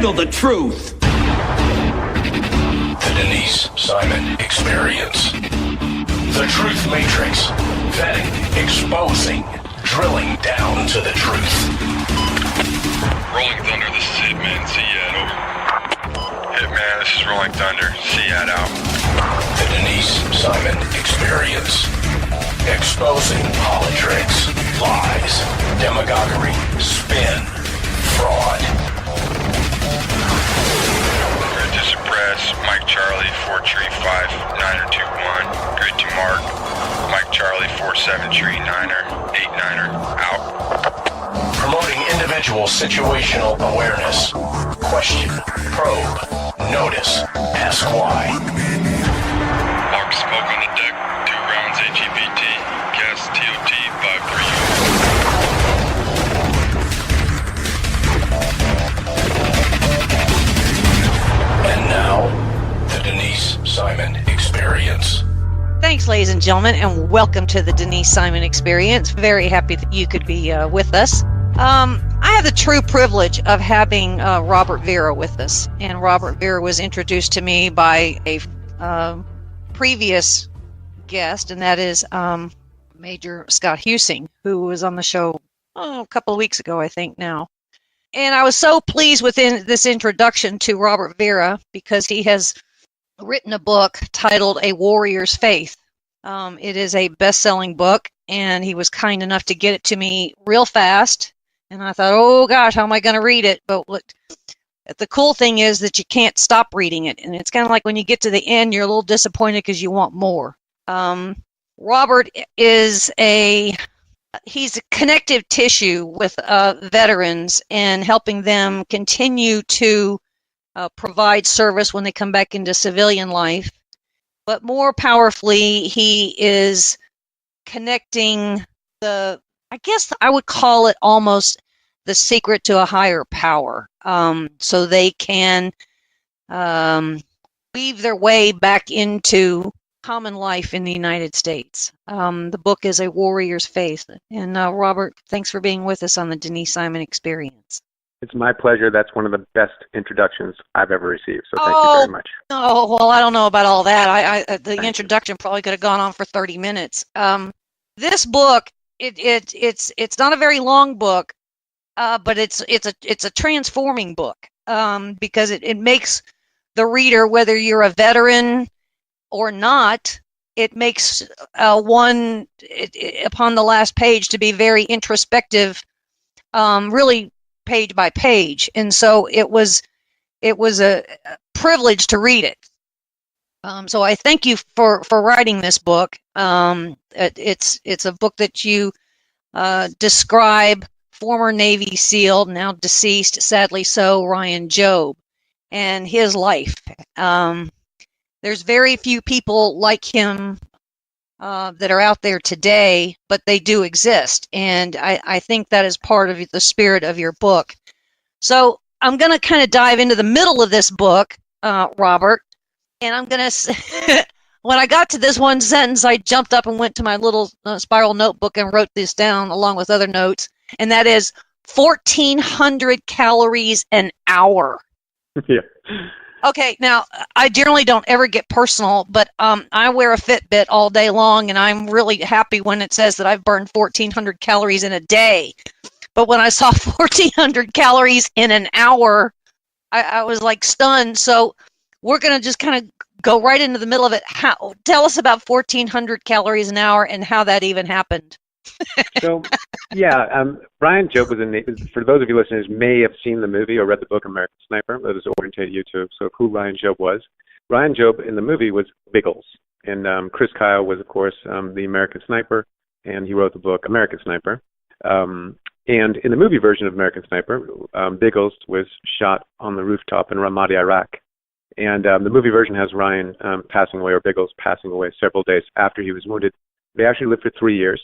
handle the truth. The Denise Simon Experience. The Truth Matrix. Vetting, exposing, drilling down to the truth. Rolling Thunder, this is Hitman. Seat over. Hitman, this is Rolling Thunder. Seat out. The Denise Simon Experience. Exposing politics, lies, demagoguery, spin, fraud. Grid to suppress. Mike Charlie, 4 tree 5, 9er 2 1. Grid to mark. Mike Charlie, 4 7 tree 9er 8 9er out. Promoting individual situational awareness. Question, probe, notice, ask why. Mark smoke on the deck. 2 rounds AGPT. Gas TOT 5-3. And now, the Denise Simon Experience. Thanks, ladies and gentlemen, and welcome to the Denise Simon Experience. Very happy that you could be with us. I have the true privilege of having Robert Vera with us, and Robert Vera was introduced to me by a previous guest, and that is Major Scott Husing, who was on the show a couple of weeks ago, I think now. And I was so pleased with this introduction to Robert Vera because he has written a book titled A Warrior's Faith. It is a best-selling book, and he was kind enough to get it to me real fast. And I thought, oh gosh, how am I going to read it? But look, the cool thing is that you can't stop reading it. And it's kind of like when you get to the end, you're a little disappointed because you want more. Robert is he's a connective tissue with veterans and helping them continue to provide service when they come back into civilian life. But more powerfully, he is connecting I guess I would call it almost the secret to a higher power, so they can weave their way back into common life in the United States. The book is A Warrior's Faith. And Robert, thanks for being with us on the Denise Simon Experience. It's my pleasure. That's one of the best introductions I've ever received, so thank you very much. Oh, well, I don't know about all that. The introduction probably could have gone on for 30 minutes. This book, it's not a very long book, but it's a transforming book because it makes the reader, whether you're a veteran or not, it makes upon the last page to be very introspective, really page by page, and so it was a privilege to read it. So I thank you for writing this book. It's a book that you describe former Navy SEAL, now deceased, sadly so, Ryan Jobe, and his life. There's very few people like him that are out there today, but they do exist, and I think that is part of the spirit of your book. So I'm going to kind of dive into the middle of this book, Robert, and I'm going to, when I got to this one sentence, I jumped up and went to my little spiral notebook and wrote this down along with other notes, and that is 1,400 calories an hour. Yeah. Okay, now, I generally don't ever get personal, but I wear a Fitbit all day long, and I'm really happy when it says that I've burned 1,400 calories in a day. But when I saw 1,400 calories in an hour, I was like stunned. So we're going to just kind of go right into the middle of it. Tell us about 1,400 calories an hour and how that even happened. So, yeah, Ryan Jobe was for those of you listeners may have seen the movie or read the book American Sniper. That is oriented you to so who Ryan Jobe was. Ryan Jobe in the movie was Biggles, and Chris Kyle was, of course, the American Sniper, and he wrote the book American Sniper. And in the movie version of American Sniper, Biggles was shot on the rooftop in Ramadi, Iraq. And the movie version has Ryan passing away, or Biggles passing away several days after he was wounded. They actually lived for 3 years.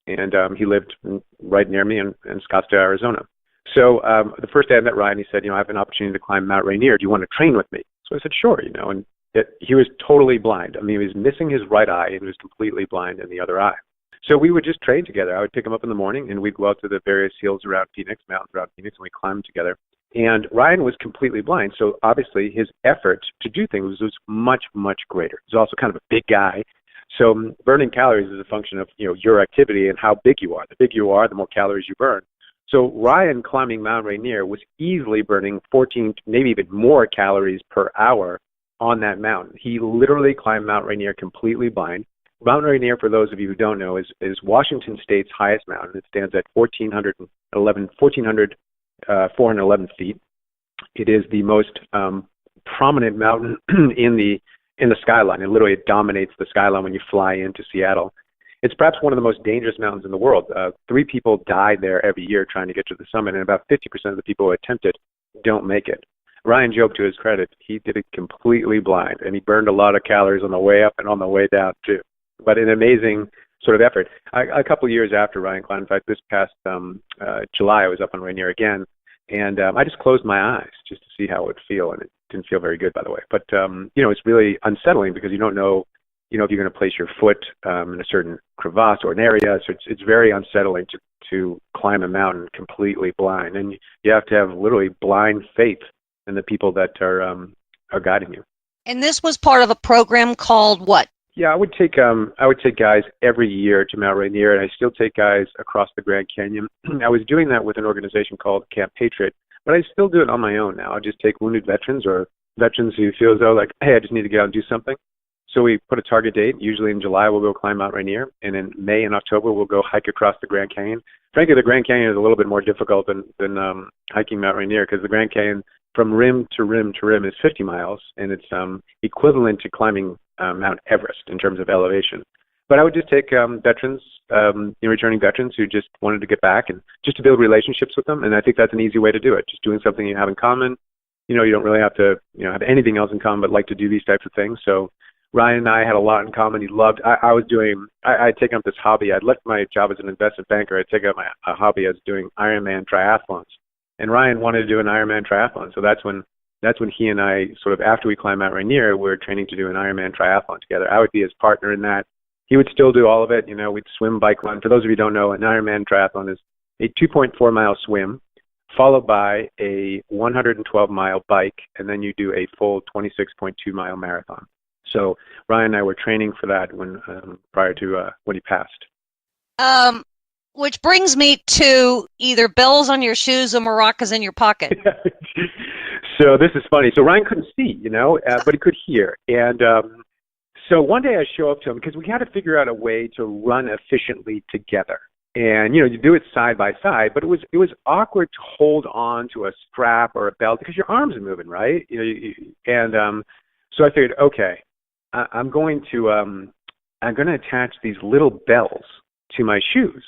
And he lived right near me in Scottsdale, Arizona. So the first day I met Ryan, he said, I have an opportunity to climb Mount Rainier. Do you want to train with me? So I said, sure, and he was totally blind. I mean, he was missing his right eye and he was completely blind in the other eye. So we would just train together. I would pick him up in the morning and we'd go out to the various hills around Phoenix, mountains around Phoenix, and we'd climb together. And Ryan was completely blind, so obviously his effort to do things was much, much greater. He's also kind of a big guy. So burning calories is a function of, your activity and how big you are. The bigger you are, the more calories you burn. So Ryan climbing Mount Rainier was easily burning 14, maybe even more calories per hour on that mountain. He literally climbed Mount Rainier completely blind. Mount Rainier, for those of you who don't know, is Washington State's highest mountain. It stands at 411 feet. It is the most prominent mountain in the skyline. It literally dominates the skyline when you fly into Seattle. It's perhaps one of the most dangerous mountains in the world. 3 people die there every year trying to get to the summit, and about 50% of the people who attempt it don't make it. Ryan Jobe, to his credit, he did it completely blind, and he burned a lot of calories on the way up and on the way down too. But an amazing sort of effort. A couple of years after Ryan climbed, in fact, this past July, I was up on Rainier again, and I just closed my eyes just to see how it would feel, and it didn't feel very good, by the way. But it's really unsettling because you don't know, if you're going to place your foot in a certain crevasse or an area. So it's very unsettling to climb a mountain completely blind, and you have to have literally blind faith in the people that are guiding you. And this was part of a program called what? Yeah, I would take guys every year to Mount Rainier, and I still take guys across the Grand Canyon. I was doing that with an organization called Camp Patriot, but I still do it on my own now. I just take wounded veterans or veterans who feel as though like, hey, I just need to get out and do something. So we put a target date. Usually in July we'll go climb Mount Rainier, and in May and October we'll go hike across the Grand Canyon. Frankly, the Grand Canyon is a little bit more difficult than hiking Mount Rainier because the Grand Canyon from rim to rim to rim is 50 miles, and it's equivalent to climbing Mount Everest in terms of elevation. But I would just take veterans, returning veterans who just wanted to get back and just to build relationships with them. And I think that's an easy way to do it. Just doing something you have in common. You don't really have to, have anything else in common, but like to do these types of things. So Ryan and I had a lot in common. He loved, I'd taken up this hobby. I'd left my job as an investment banker. I'd taken up a hobby as doing Ironman triathlons. And Ryan wanted to do an Ironman triathlon. So that's when he and I sort of, after we climbed Mount Rainier, we were training to do an Ironman triathlon together. I would be his partner in that. He would still do all of it. We'd swim, bike, run. For those of you who don't know, an Ironman triathlon is a 2.4-mile swim followed by a 112-mile bike, and then you do a full 26.2-mile marathon. So Ryan and I were training for that prior to when he passed. Which brings me to either bells on your shoes or maracas in your pocket. So this is funny. So Ryan couldn't see, but he could hear. And so one day I show up to him because we had to figure out a way to run efficiently together. And, you do it side by side, but it was awkward to hold on to a strap or a belt because your arms are moving, right? So I figured, okay, I'm going to attach these little bells to my shoes.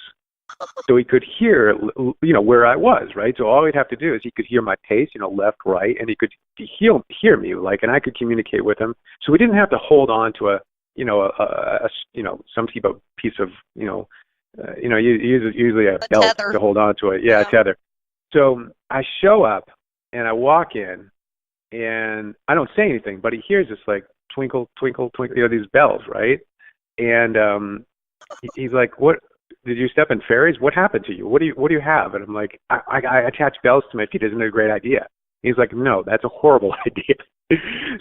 So he could hear, where I was, right? So all he'd have to do is he could hear my pace, left, right, and he could hear me, and I could communicate with him. So we didn't have to hold on to some type of piece of, usually a belt tether to hold on to it. Yeah, a tether. So I show up and I walk in and I don't say anything, but he hears this like twinkle, twinkle, twinkle, these bells, right? And he's like, "What? Did you step in fairies? What happened to you? What do you have?" And I'm like, I attach bells to my feet. Isn't it a great idea? He's like, "No, that's a horrible idea."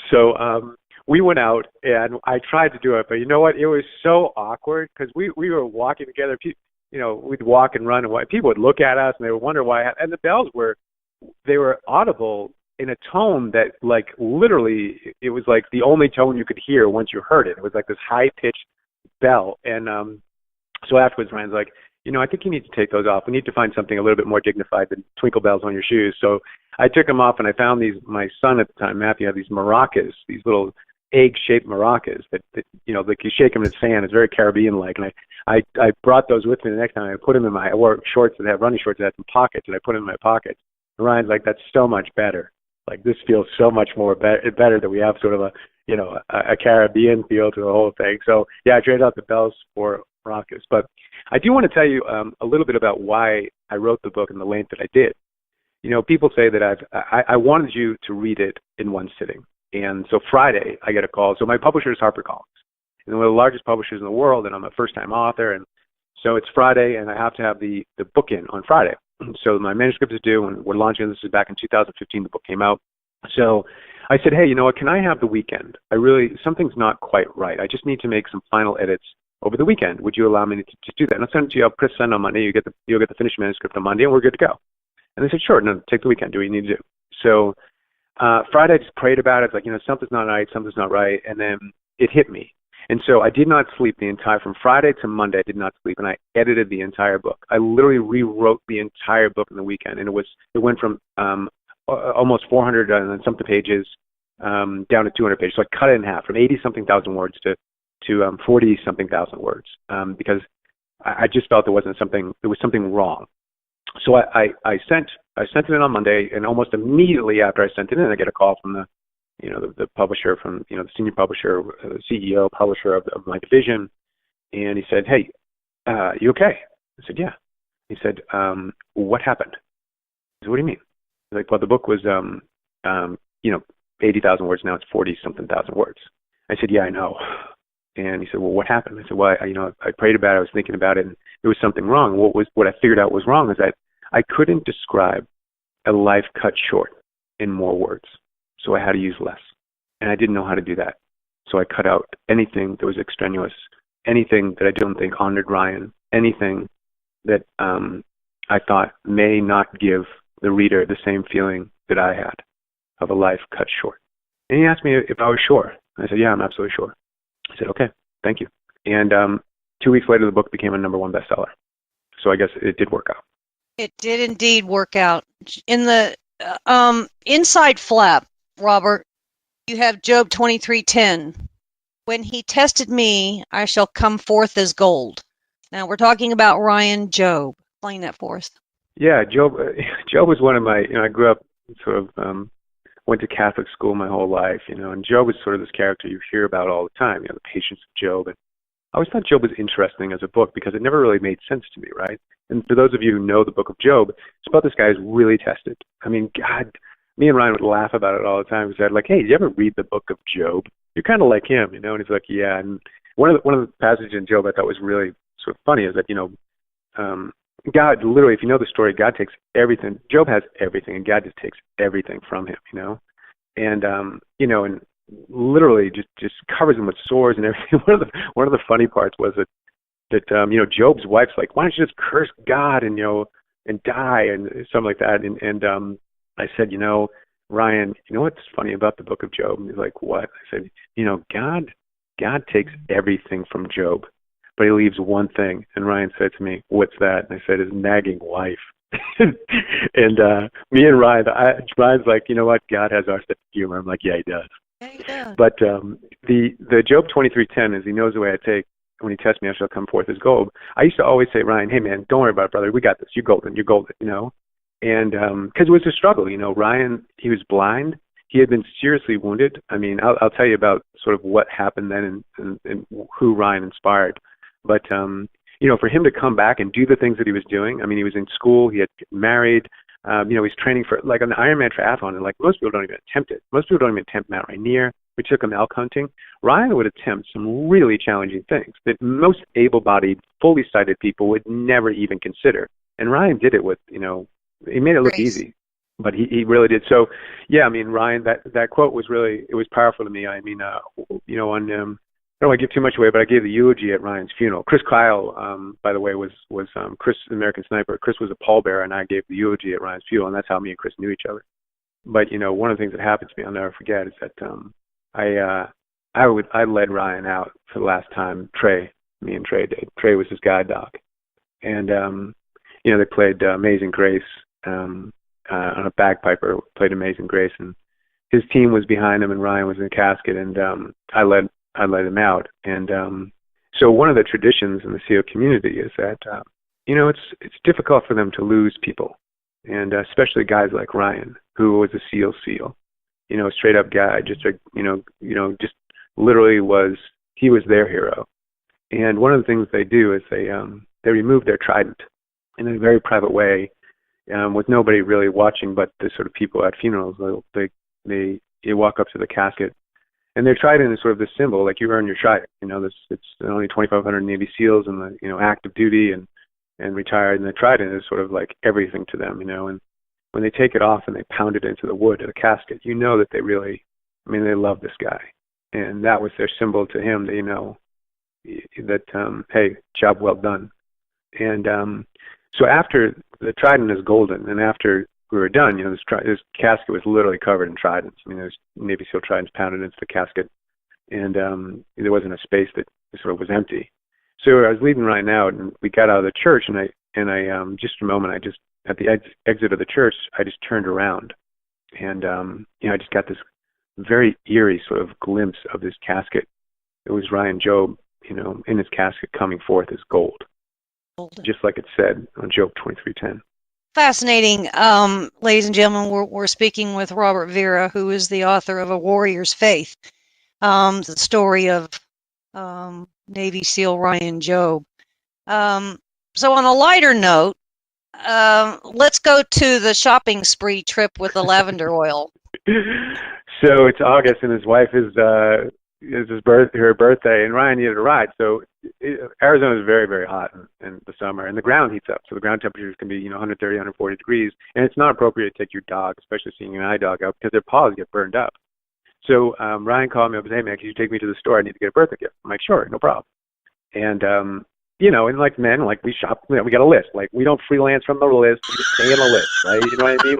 So we went out and I tried to do it, but you know what? It was so awkward because we were walking together. We'd walk and run, and people would look at us and they would wonder why. And the bells were audible in a tone that, like, literally, it was like the only tone you could hear once you heard it. It was like this high-pitched bell. And so afterwards, Ryan's like, I think you need to take those off. We need to find something a little bit more dignified than twinkle bells on your shoes. So I took them off, and I found these. My son at the time, Matthew, had these maracas, these little egg-shaped maracas that like you shake them in the sand. It's very Caribbean-like. And I brought those with me the next time. I put them in I wore shorts that have running shorts that had some pockets, and I put them in my pockets. And Ryan's like, "That's so much better. Like, this feels so much more better that we have sort of a Caribbean feel to the whole thing." So yeah, I traded out the bells for maracas. But I do want to tell you a little bit about why I wrote the book in the length that I did. People say that I wanted you to read it in one sitting. And so Friday, I get a call. So my publisher is HarperCollins, and one of the largest publishers in the world, and I'm a first-time author. And so it's Friday, and I have to have the book in on Friday. So my manuscript is due, and we're launching. This is back in 2015. The book came out. So I said, hey, you know what? Can I have the weekend? Something's not quite right. I just need to make some final edits over the weekend. Would you allow me to do that? And I'll send it to you. I'll press send on Monday. You'll get the finished manuscript on Monday, and we're good to go. And they said, sure. No, take the weekend. Do what you need to do. So Friday, I just prayed about it. It's like, something's not right. Something's not right. And then it hit me. And so I did not sleep from Friday to Monday. I did not sleep, and I edited the entire book. I literally rewrote the entire book in the weekend, and it went from almost 400 and something pages down to 200 pages. So I cut it in half from 80-something thousand words to 40-something thousand words because I just felt there was something wrong. So I sent it in on Monday, and almost immediately after I sent it in, I get a call from the publisher, from the senior publisher, the CEO, publisher of my division, and he said, "Hey, you okay?" I said, "Yeah." He said, "What happened?" I said, "What do you mean?" He's like, "Well, the book was 80,000 words. Now it's 40-something thousand words." I said, "Yeah, I know." And he said, "Well, what happened?" I said, "Well, I prayed about it. I was thinking about it, and there was something wrong. What I figured out was wrong is that I couldn't describe a life cut short in more words. So I had to use less. And I didn't know how to do that. So I cut out anything that was extraneous, anything that I don't think honored Ryan, anything that I thought may not give the reader the same feeling that I had of a life cut short." And he asked me if I was sure. I said, "Yeah, I'm absolutely sure." I said, "Okay, thank you." And 2 weeks later, the book became a #1 bestseller. So I guess it did work out. It did indeed work out. In the inside flap, Robert, you have Job 23:10. When he tested me, I shall come forth as gold. Now we're talking about Ryan Job. Explain that for us. Yeah, Job was one of my, I grew up sort of, went to Catholic school my whole life, and Job was sort of this character you hear about all the time, the patience of Job. And I always thought Job was interesting as a book because it never really made sense to me, right? And for those of you who know the book of Job, it's about this guy who's really tested. I mean, God, me and Ryan would laugh about it all the time. We said, like, "Hey, did you ever read the book of Job? You're kind of like him, And he's like, "Yeah." And one of the passages in Job I thought was really sort of funny is that, God, literally, if you know the story, God takes everything. Job has everything, and God just takes everything from him, And, and literally just covers him with sores and everything. One of the funny parts was that Job's wife's like, "Why don't you just curse God and die," and something like that. And I said, "Ryan, what's funny about the book of Job?" And he's like, "What?" I said, God takes everything from Job, but he leaves one thing. And Ryan said to me, "What's that?" And I said, "His nagging wife." And me and Ryan's like, "You know what? God has our sense of humor." I'm like, "Yeah, he does." Yeah, he does. But the Job 23:10 is, he knows the way I take. When he tests me, I shall come forth as gold. I used to always say, "Ryan, hey man, don't worry about it, brother. We got this. You're golden. And because it was a struggle, Ryan, he was blind. He had been seriously wounded. I mean, I'll tell you about sort of what happened then and who Ryan inspired. But for him to come back and do the things that he was doing. I mean, he was in school. He had married. He's training for like an Ironman triathlon, and like most people don't even attempt it. Most people don't even attempt Mount Rainier. We took him elk hunting. Ryan would attempt some really challenging things that most able-bodied, fully sighted people would never even consider. And Ryan did it with, he made it look easy, but he really did. So, yeah, I mean, Ryan, that quote was really, it was powerful to me. I mean, I don't want to give too much away, but I gave the eulogy at Ryan's funeral. Chris Kyle, by the way, was Chris, American Sniper. Chris was a pallbearer, and I gave the eulogy at Ryan's funeral, and that's how me and Chris knew each other. But, one of the things that happened to me, I'll never forget, is that I led Ryan out for the last time. Me and Trey did. Trey was his guide dog, and they played Amazing Grace on a bagpiper. Played Amazing Grace, and his team was behind him, and Ryan was in the casket, and I led him out. And so one of the traditions in the SEAL community is that it's difficult for them to lose people, and especially guys like Ryan, who was a SEAL. A straight up guy, just literally he was their hero. And one of the things they do is they remove their trident in a very private way, with nobody really watching but the sort of people at funerals. They walk up to the casket, and their trident is sort of the symbol, like you earn your trident. It's only 2,500 Navy SEALs in the active duty, and and retired, and the trident is sort of like everything to them, and when they take it off and they pound it into the wood of the casket, that they really, they love this guy, and that was their symbol to him, that hey, job well done. And so after the trident is golden, and after we were done, this casket was literally covered in tridents. There's Navy SEAL tridents pounded into the casket, and there wasn't a space that sort of was empty. So I was leaving Ryan out, and we got out of the church, and I just for a moment, at the exit of the church, I just turned around, and I just got this very eerie sort of glimpse of this casket. It was Ryan Job, in his casket coming forth as gold, just like it said on Job 23:10. Fascinating. Ladies and gentlemen, we're speaking with Robert Vera, who is the author of A Warrior's Faith, the story of Navy SEAL Ryan Job. So on a lighter note, let's go to the shopping spree trip with the lavender oil. So it's August, and his wife is her birthday, and Ryan needed a ride. So Arizona is very, very hot in the summer, and the ground heats up. So the ground temperatures can be 130, 140 degrees, and it's not appropriate to take your dog, especially seeing an eye dog, out because their paws get burned up. So Ryan called me up and said, "Hey man, can you take me to the store? I need to get a birthday gift." I'm like, "Sure, no problem." And and like men, like we shop, we got a list. Like we don't freelance from the list, we just stay in the list, right? You know what I mean?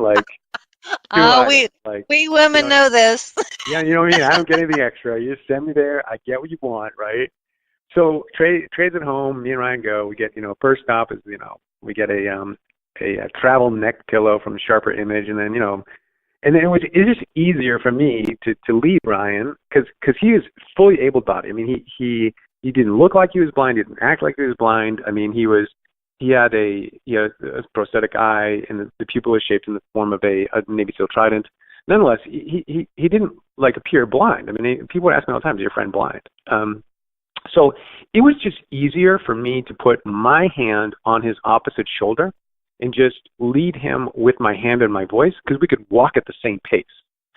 Like, we women know this. Yeah, you know what I mean? I don't get anything extra. You just send me there. I get what you want, right? So trades at home. Me and Ryan go. We get, first stop is, we get a travel neck pillow from Sharper Image, and then, and then it was just easier for me to leave Ryan because he was fully able-bodied. He didn't look like he was blind. He didn't act like he was blind. He had a prosthetic eye, and the pupil was shaped in the form of a Navy SEAL trident. Nonetheless, he didn't appear blind. People would ask me all the time, "Is your friend blind?" So it was just easier for me to put my hand on his opposite shoulder and just lead him with my hand and my voice, because we could walk at the same pace.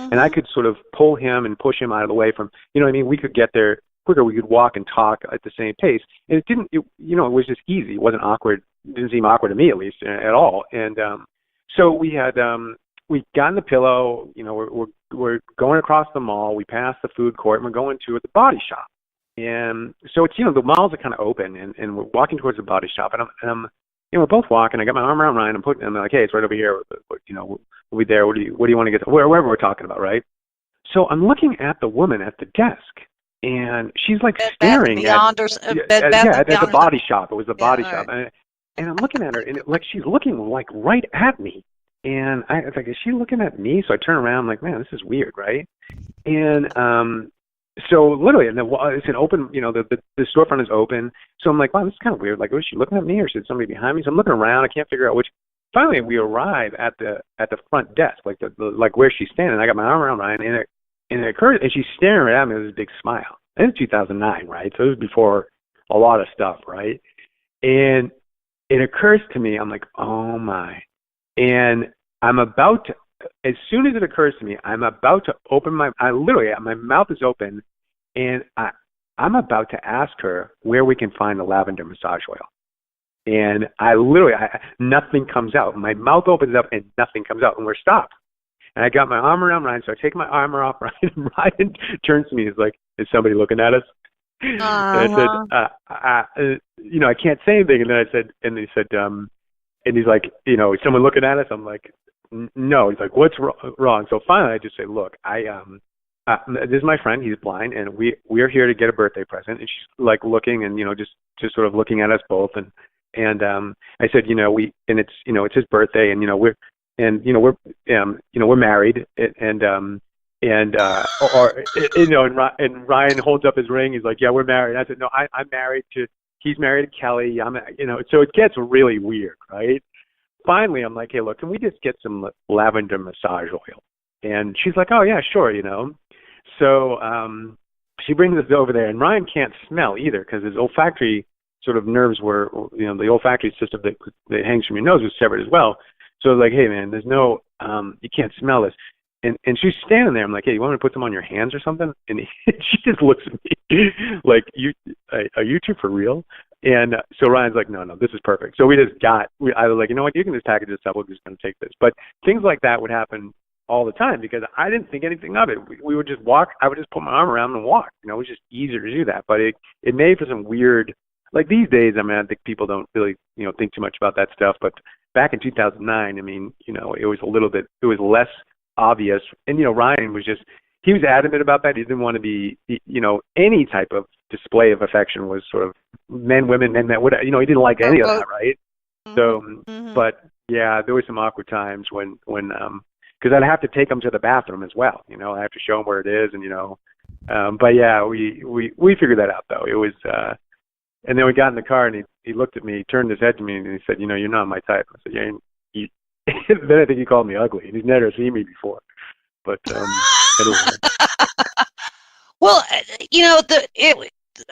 Mm-hmm. And I could sort of pull him and push him out of the way from, we could get there quicker. We could walk and talk at the same pace. And it was just easy. It wasn't awkward. It didn't seem awkward to me, at least, at all. And so we had, we got in the pillow, we're going across the mall. We passed the food court, and we're going to the body shop. And so it's, the malls are kind of open, and we're walking towards the body shop, and I'm we're both walking. I got my arm around Ryan. I'm like, "Hey, it's right over here. We'll be there. What do you want to get to?" Wherever we're talking about, right? So I'm looking at the woman at the desk, and she's like staring at the body shop. It was the body shop, right. And I'm looking at her, and she's looking like right at me. And I was like, "Is she looking at me?" So I turn around. I'm like, "Man, this is weird, right?" And so literally, and it's an open, the storefront is open. So I'm like, "Wow, this is kind of weird. Like, was she looking at me, or is somebody behind me?" So I'm looking around. I can't figure out which. Finally, we arrive at the front desk, like where she's standing. I got my arm around Ryan, and it occurs, and she's staring right at me with a big smile. And it's 2009, right? So it was before a lot of stuff, right? And it occurs to me, I'm like, "Oh my!" And I'm about to. As soon as it occurs to me, I'm about to open my mouth is open, and I'm about to ask her where we can find the lavender massage oil. And nothing comes out. My mouth opens up and nothing comes out, and we're stopped. And I got my arm around Ryan, so I take my arm off Ryan, and Ryan turns to me and is like, "Is somebody looking at us?" And I said, I can't say anything. And then I said, and he said, and he's like, "Is someone looking at us?" I'm like, "No." He's like, "What's wrong?" So finally, I just say, "Look, this is my friend. He's blind, and we're here to get a birthday present." And she's like looking, and just sort of looking at us both. And I said, it's his birthday, and we're married, and Ryan holds up his ring. He's like, "Yeah, we're married." And I said, "No, I'm married to. He's married to Kelly. So it gets really weird, right?" Finally, I'm like, "Hey, look, can we just get some lavender massage oil?" And she's like, "Oh, yeah, sure, So she brings us over there, and Ryan can't smell either because his olfactory sort of nerves were, the olfactory system that hangs from your nose was severed as well. So I was like, "Hey, man, there's no, you can't smell this." And she's standing there. I'm like, "Hey, you want me to put them on your hands or something?" And she just looks at me like, "Are you two for real?" And so Ryan's like, no, this is perfect. So I was like, you know what, you can just package this up. We're just going to take this. But things like that would happen all the time because I didn't think anything of it. We would just walk. I would just put my arm around and walk. It was just easier to do that. But it made for some weird, like these days, I mean, I think people don't really, think too much about that stuff. But back in 2009, I mean, it was it was less obvious. And, Ryan was he was adamant about that. He didn't want to be, any type of display of affection was sort of men, women, he didn't like any of that, right? So, but yeah, there were some awkward times when because I'd have to take him to the bathroom as well. I have to show him where it is, and but yeah, we figured that out though. It was, and then we got in the car and he looked at me, he turned his head to me, and he said, you're not my type. I said, yeah. Then I think he called me ugly. He's never seen me before, but anyway. Well,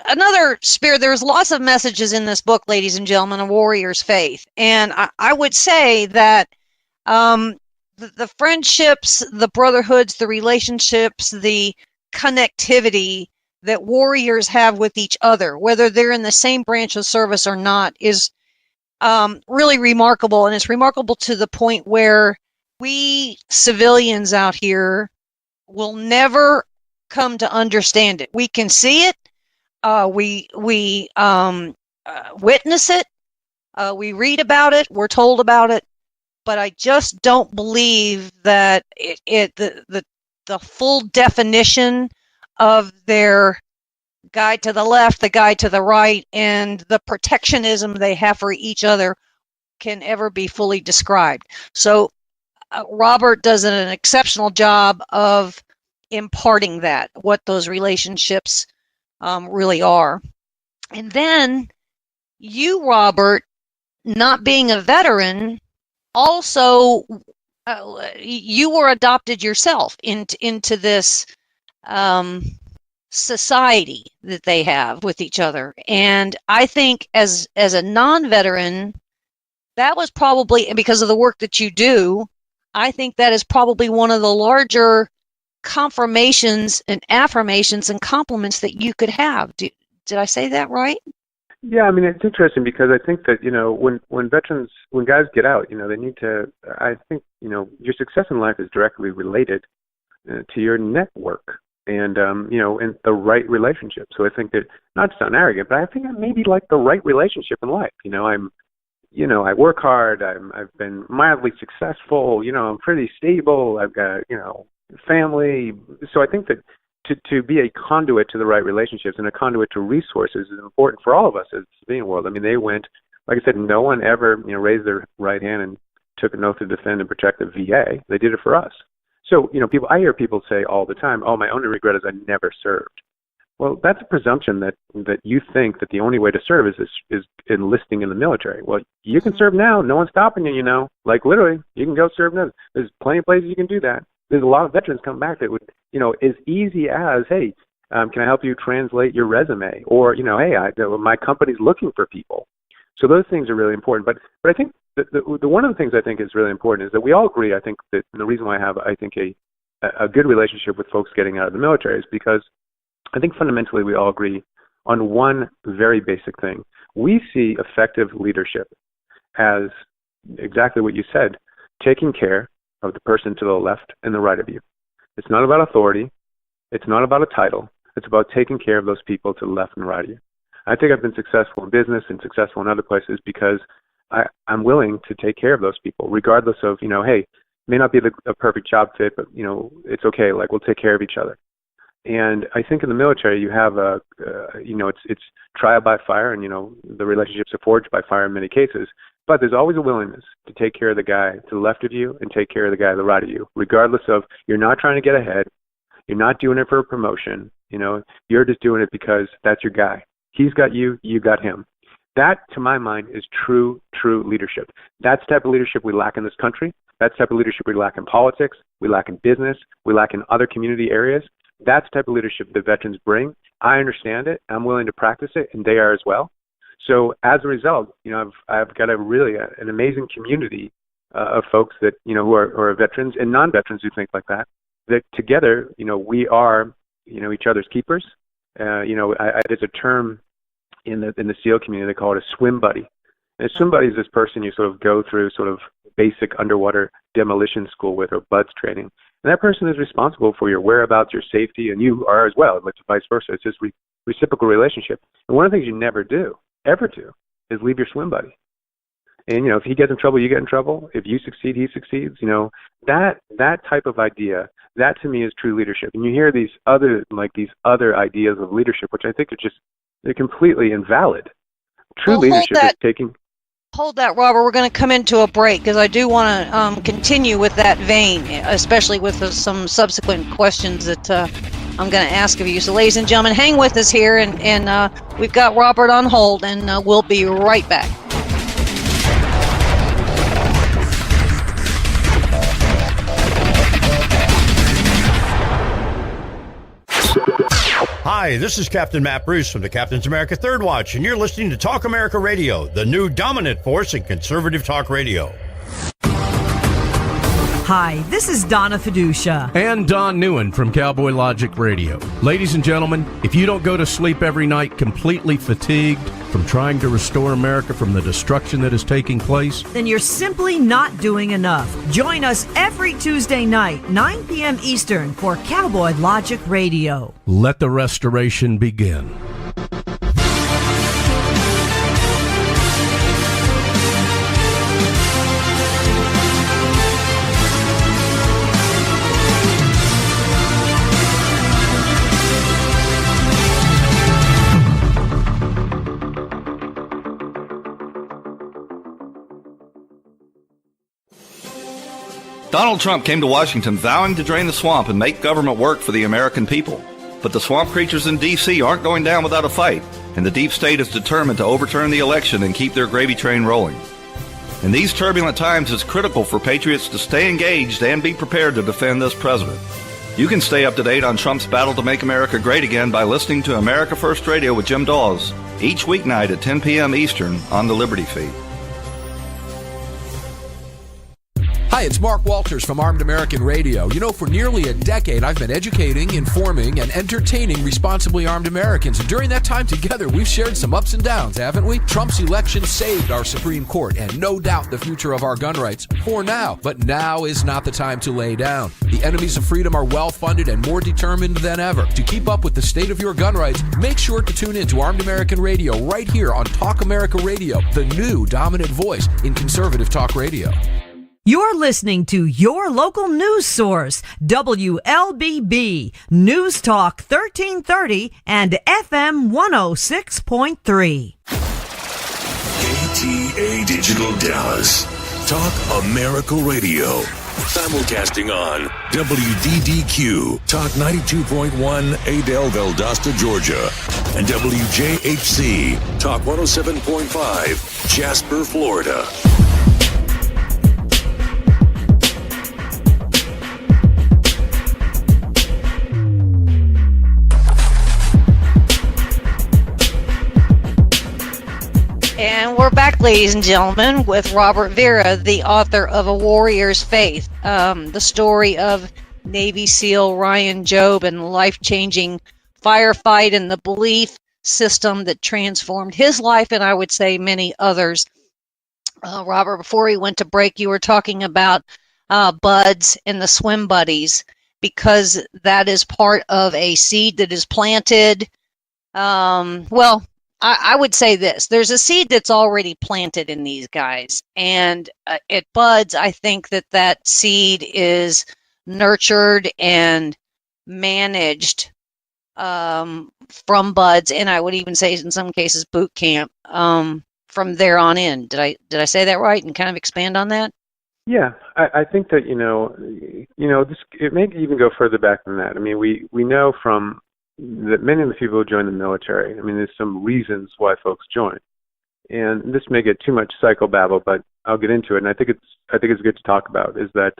another spirit. There's lots of messages in this book, ladies and gentlemen, of warrior's faith, and I would say that. The friendships, the brotherhoods, the relationships, the connectivity that warriors have with each other, whether they're in the same branch of service or not, is really remarkable. And it's remarkable to the point where we civilians out here will never come to understand it. We can see it. We witness it. We read about it. We're told about it. But I just don't believe that the full definition of their guide to the left, the guide to the right, and the protectionism they have for each other can ever be fully described. So Robert does an exceptional job of imparting that, what those relationships really are. And then you, Robert, not being a veteran, also, you were adopted yourself into this society that they have with each other. And I think as a non-veteran, that was probably, because of the work that you do, I think that is probably one of the larger confirmations and affirmations and compliments that you could have. Did I say that right? Yeah, I mean, it's interesting because I think that, when guys get out, they need to, I think, your success in life is directly related to your network and, and the right relationship. So I think that, not to sound arrogant, but I think I maybe like the right relationship in life. I work hard, I've been mildly successful, I'm pretty stable, I've got, family. So I think that to be a conduit to the right relationships and a conduit to resources is important for all of us as the civilian world. I mean, they went, like I said, no one ever, raised their right hand and took an oath to defend and protect the VA. They did it for us. So, I hear people say all the time, oh, my only regret is I never served. Well, that's a presumption that you think that the only way to serve is enlisting in the military. Well, you can serve now. No one's stopping you, Like, literally, you can go serve now. There's plenty of places you can do that. There's a lot of veterans come back that would, as easy as, hey, can I help you translate your resume? Or, hey, my company's looking for people. So those things are really important. But I think the one of the things I think is really important is that we all agree, I think, that the reason why I have, I think, a good relationship with folks getting out of the military is because I think fundamentally we all agree on one very basic thing. We see effective leadership as exactly what you said, taking care of the person to the left and the right of you. It's not about authority. It's not about a title. It's about taking care of those people to the left and right of you. I think I've been successful in business and successful in other places because I'm willing to take care of those people, regardless of, hey, may not be a perfect job fit, but, it's okay. Like, we'll take care of each other. And I think in the military, you have it's trial by fire, and, the relationships are forged by fire in many cases. But there's always a willingness to take care of the guy to the left of you and take care of the guy to the right of you, regardless of, you're not trying to get ahead. You're not doing it for a promotion. You're just doing it because that's your guy. He's got you, you got him. That, to my mind, is true leadership. That's the type of leadership we lack in this country. That's the type of leadership we lack in politics. We lack in business. We lack in other community areas. That's the type of leadership that veterans bring. I understand it. I'm willing to practice it, and they are as well. So as a result, I've got an amazing community of folks that, who are veterans and non-veterans who think like that together, we are, each other's keepers. There's a term, in the SEAL community, they call it a swim buddy. And a swim buddy is this person you sort of go through sort of basic underwater demolition school with, or BUDS training. And that person is responsible for your whereabouts, your safety, and you are as well. It's vice versa. It's this reciprocal relationship. And one of the things you never do, ever do, is leave your swim buddy. And, you know, if he gets in trouble, you get in trouble. If you succeed, he succeeds. You know, that type of idea, that to me is true leadership. And you hear these other ideas of leadership, which I think are they're completely invalid. True leadership is taking... Hold that, Robert. We're going to come into a break because I do want to continue with that vein, especially with some subsequent questions that I'm going to ask of you. So, ladies and gentlemen, hang with us here, and we've got Robert on hold, and we'll be right back. Hi, this is Captain Matt Bruce from the Captain's America Third Watch, and you're listening to Talk America Radio, the new dominant force in conservative talk radio. Hi, this is Donna Fiducia. And Don Newen from Cowboy Logic Radio. Ladies and gentlemen, if you don't go to sleep every night completely fatigued from trying to restore America from the destruction that is taking place, then you're simply not doing enough. Join us every Tuesday night, 9 p.m. Eastern, for Cowboy Logic Radio. Let the restoration begin. Donald Trump came to Washington vowing to drain the swamp and make government work for the American people. But the swamp creatures in D.C. aren't going down without a fight, and the deep state is determined to overturn the election and keep their gravy train rolling. In these turbulent times, it's critical for patriots to stay engaged and be prepared to defend this president. You can stay up to date on Trump's battle to make America great again by listening to America First Radio with Jim Dawes each weeknight at 10 p.m. Eastern on the Liberty Feed. Hi, it's Mark Walters from Armed American Radio. You know, for nearly a decade, I've been educating, informing, and entertaining responsibly armed Americans. And during that time together, we've shared some ups and downs, haven't we? Trump's election saved our Supreme Court and no doubt the future of our gun rights for now. But now is not the time to lay down. The enemies of freedom are well-funded and more determined than ever. To keep up with the state of your gun rights, make sure to tune in to Armed American Radio right here on Talk America Radio, the new dominant voice in conservative talk radio. You're listening to your local news source, WLBB, News Talk 1330 and FM 106.3. KTA Digital Dallas. Talk America Radio. Simulcasting on WDDQ, Talk 92.1, Adel, Valdosta, Georgia, and WJHC, Talk 107.5, Jasper, Florida. And we're back, ladies and gentlemen, with Robert Vera, the author of A Warrior's Faith, the story of Navy SEAL Ryan Jobe and the life-changing firefight and the belief system that transformed his life, and I would say many others. Robert, before we went to break, you were talking about buds and the swim buddies, because that is part of a seed that is planted. I would say this. There's a seed that's already planted in these guys, and it buds. I think that seed is nurtured and managed from buds, and I would even say in some cases boot camp from there on in. Did I say that right and kind of expand on that? Yeah, I think that, this, it may even go further back than that. I mean, we know from that many of the people who join the military, I mean, there's some reasons why folks join. And this may get too much psychobabble, but I'll get into it. And I think it's good to talk about, is that,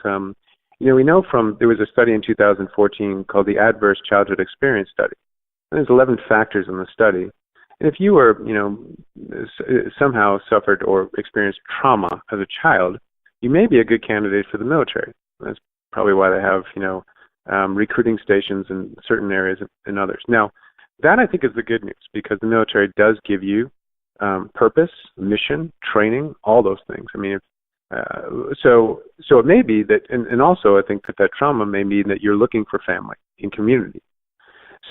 we know there was a study in 2014 called the Adverse Childhood Experience Study. And there's 11 factors in the study. And if you were, somehow suffered or experienced trauma as a child, you may be a good candidate for the military. That's probably why they have, recruiting stations in certain areas and others. Now, that I think is the good news, because the military does give you purpose, mission, training, all those things. I mean, so it may be that, and also I think that trauma may mean that you're looking for family and community.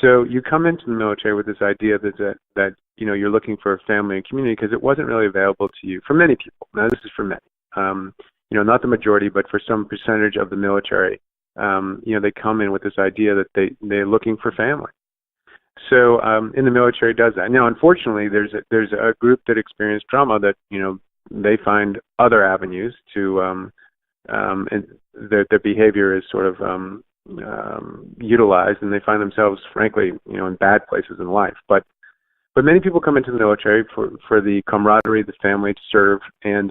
So you come into the military with this idea that you're looking for family and community because it wasn't really available to you for many people. Now this is for many, not the majority, but for some percentage of the military, they come in with this idea that they're looking for family. So in the military does that. Now, unfortunately, there's a group that experienced trauma that they find other avenues to, and their behavior is sort of utilized, and they find themselves, frankly, in bad places in life. But many people come into the military for the camaraderie, the family, to serve, and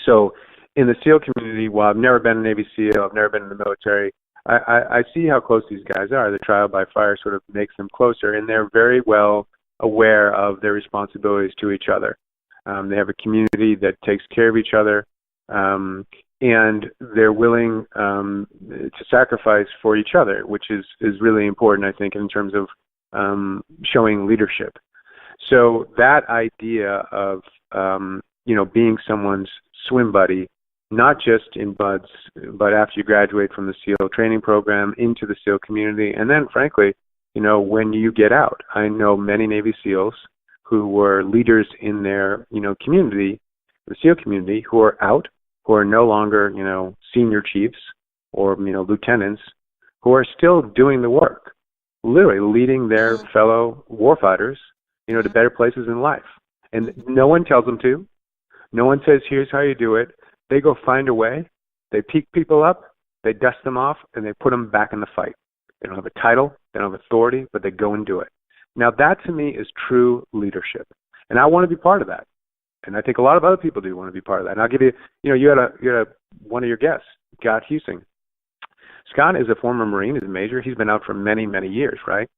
so in the SEAL community, while I've never been a Navy SEAL, I've never been in the military, I see how close these guys are. The trial by fire sort of makes them closer, and they're very well aware of their responsibilities to each other. They have a community that takes care of each other, and they're willing to sacrifice for each other, which is really important, I think, in terms of showing leadership. So that idea of being someone's swim buddy, not just in BUD/S, but after you graduate from the SEAL training program into the SEAL community, and then, frankly, when you get out. I know many Navy SEALs who were leaders in their, community, the SEAL community, who are out, who are no longer, senior chiefs or, lieutenants, who are still doing the work, literally leading their fellow warfighters, to better places in life. And no one tells them to. No one says, here's how you do it. They go find a way. They pick people up, they dust them off, and they put them back in the fight. They don't have a title, they don't have authority, but they go and do it. Now, that to me is true leadership. And I want to be part of that. And I think a lot of other people do want to be part of that. And I'll give you, you had one of your guests, Scott Husing. Scott is a former Marine, he's a major. He's been out for many, many years, right?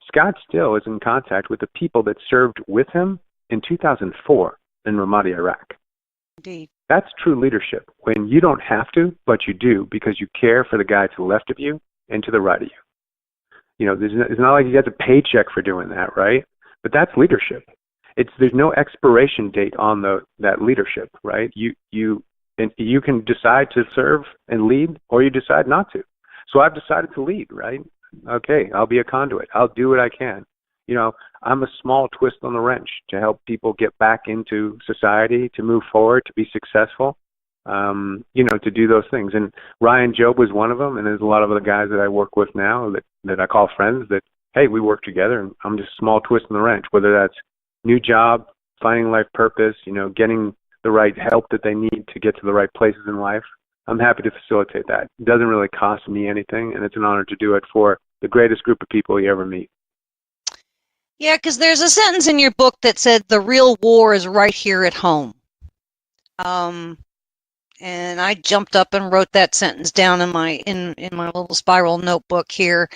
Scott still is in contact with the people that served with him in 2004 in Ramadi, Iraq. Indeed. That's true leadership, when you don't have to, but you do, because you care for the guy to the left of you and to the right of you. It's not like you get a paycheck for doing that, right? But that's leadership. There's no expiration date on that leadership, right? You can decide to serve and lead, or you decide not to. So I've decided to lead, right? Okay, I'll be a conduit. I'll do what I can. I'm a small twist on the wrench to help people get back into society, to move forward, to be successful, to do those things. And Ryan Job was one of them, and there's a lot of other guys that I work with now that I call friends that, hey, we work together, and I'm just a small twist on the wrench, whether that's new job, finding life purpose, getting the right help that they need to get to the right places in life. I'm happy to facilitate that. It doesn't really cost me anything, and it's an honor to do it for the greatest group of people you ever meet. Yeah, because there's a sentence in your book that said the real war is right here at home. And I jumped up and wrote that sentence down in my little spiral notebook here.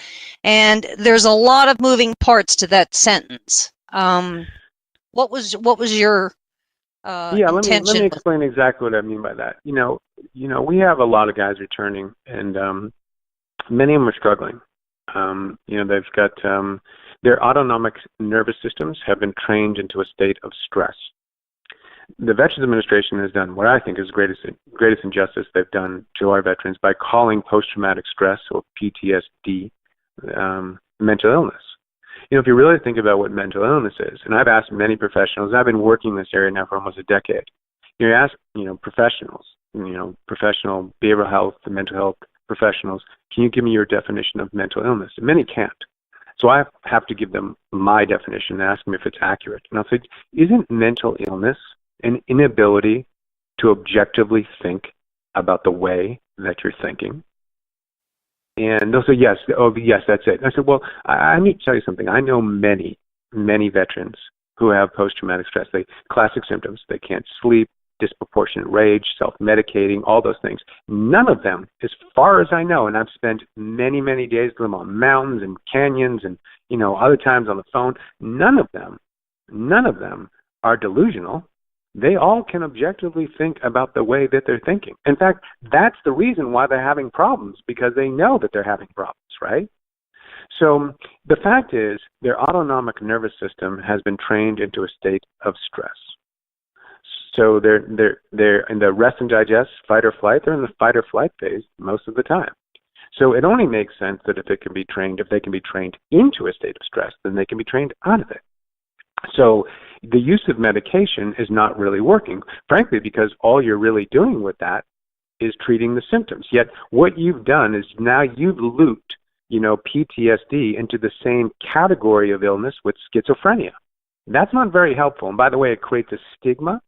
And there's a lot of moving parts to that sentence. What was your intention? Let me explain exactly what I mean by that. We have a lot of guys returning, and many of them are struggling. They've got their autonomic nervous systems have been trained into a state of stress. The Veterans Administration has done what I think is the greatest injustice they've done to our veterans by calling post-traumatic stress, or PTSD, mental illness. If you really think about what mental illness is, and I've asked many professionals, I've been working in this area now for almost a decade. You ask, professionals, professional behavioral health and mental health professionals, can you give me your definition of mental illness? And many can't. So I have to give them my definition and ask them if it's accurate. And I'll say, isn't mental illness an inability to objectively think about the way that you're thinking? And they'll say, yes. Oh, yes, that's it. And I said, well, I need to tell you something. I know many, many veterans who have post-traumatic stress. Classic symptoms. They can't sleep, disproportionate rage, self-medicating, all those things. None of them, as far as I know, and I've spent many, many days with them on mountains and canyons and, other times on the phone, none of them are delusional. They all can objectively think about the way that they're thinking. In fact, that's the reason why they're having problems, because they know that they're having problems, right? So the fact is, their autonomic nervous system has been trained into a state of stress. So they're in the rest and digest, fight or flight. They're in the fight or flight phase most of the time. So it only makes sense that if they can be trained into a state of stress, then they can be trained out of it. So the use of medication is not really working, frankly, because all you're really doing with that is treating the symptoms. Yet what you've done is now you've looped, PTSD into the same category of illness with schizophrenia. That's not very helpful. And by the way, it creates a stigma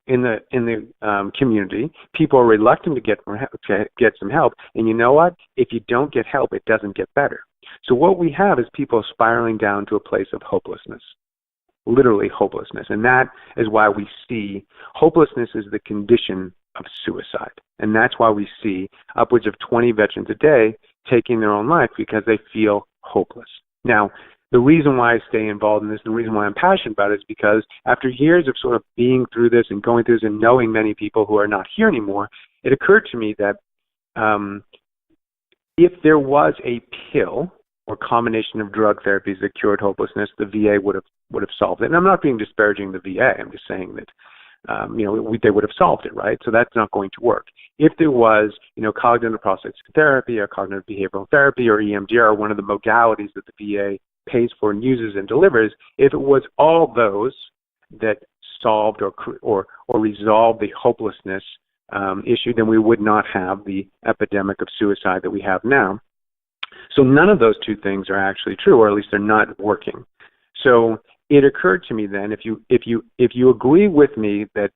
in the community. People are reluctant to get some help. And you know what? If you don't get help, it doesn't get better. So what we have is people spiraling down to a place of hopelessness. Literally hopelessness. And that is why we see hopelessness is the condition of suicide. And that's why we see upwards of 20 veterans a day taking their own life, because they feel hopeless. Now, the reason why I stay involved in this, the reason why I'm passionate about it, is because after years of sort of being through this and going through this and knowing many people who are not here anymore, it occurred to me that if there was a pill or combination of drug therapies that cured hopelessness, the VA would have solved it. And I'm not being disparaging the VA. I'm just saying that they would have solved it, right? So that's not going to work. If there was, cognitive process therapy or cognitive behavioral therapy or EMDR, one of the modalities that the VA pays for and uses and delivers, if it was all those that solved or resolved the hopelessness issue, then we would not have the epidemic of suicide that we have now. So none of those two things are actually true, or at least they're not working. So it occurred to me then, if you agree with me that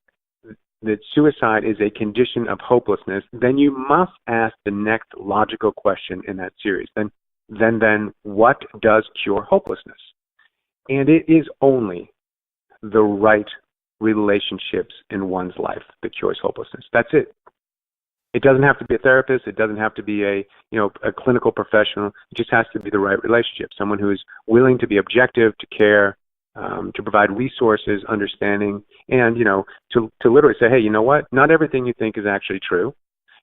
suicide is a condition of hopelessness, then you must ask the next logical question in that series. Then what does cure hopelessness? And it is only the right relationships in one's life that cures hopelessness. That's it. It doesn't have to be a therapist. It doesn't have to be a clinical professional. It just has to be the right relationship. Someone who is willing to be objective, to care, to provide resources, understanding, and to literally say, hey, you know what? Not everything you think is actually true.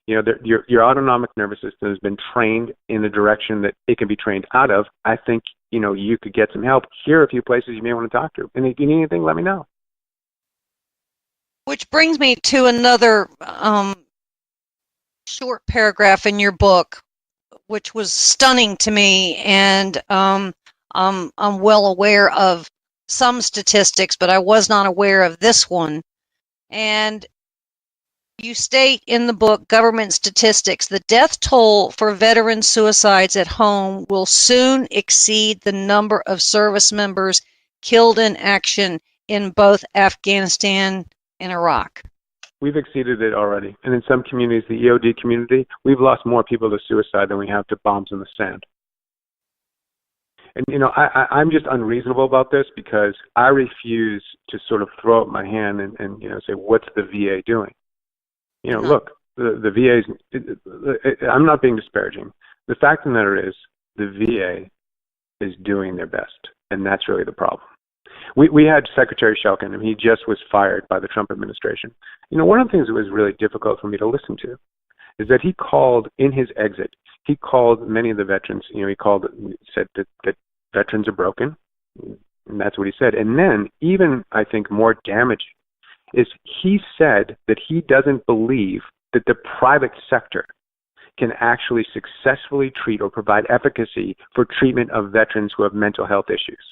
Your autonomic nervous system has been trained in the direction that it can be trained out of. I think you could get some help. Here are a few places you may want to talk to. And if you need anything, let me know. Which brings me to another short paragraph in your book, which was stunning to me, and I'm well aware of some statistics, but I was not aware of this one. And you state in the book, government statistics, the death toll for veteran suicides at home will soon exceed the number of service members killed in action in both Afghanistan and Iraq. We've exceeded it already. And in some communities, the EOD community, we've lost more people to suicide than we have to bombs in the sand. And, I'm just unreasonable about this, because I refuse to sort of throw up my hand and say, what's the VA doing? Look, the VA I'm not being disparaging. The fact of the matter is the VA is doing their best, and that's really the problem. We had Secretary Shelkin, and he just was fired by the Trump administration. One of the things that was really difficult for me to listen to is that he called, in his exit, he called many of the veterans, said that veterans are broken, and that's what he said. And then, even, I think, more damaging is he said that he doesn't believe that the private sector can actually successfully treat or provide efficacy for treatment of veterans who have mental health issues.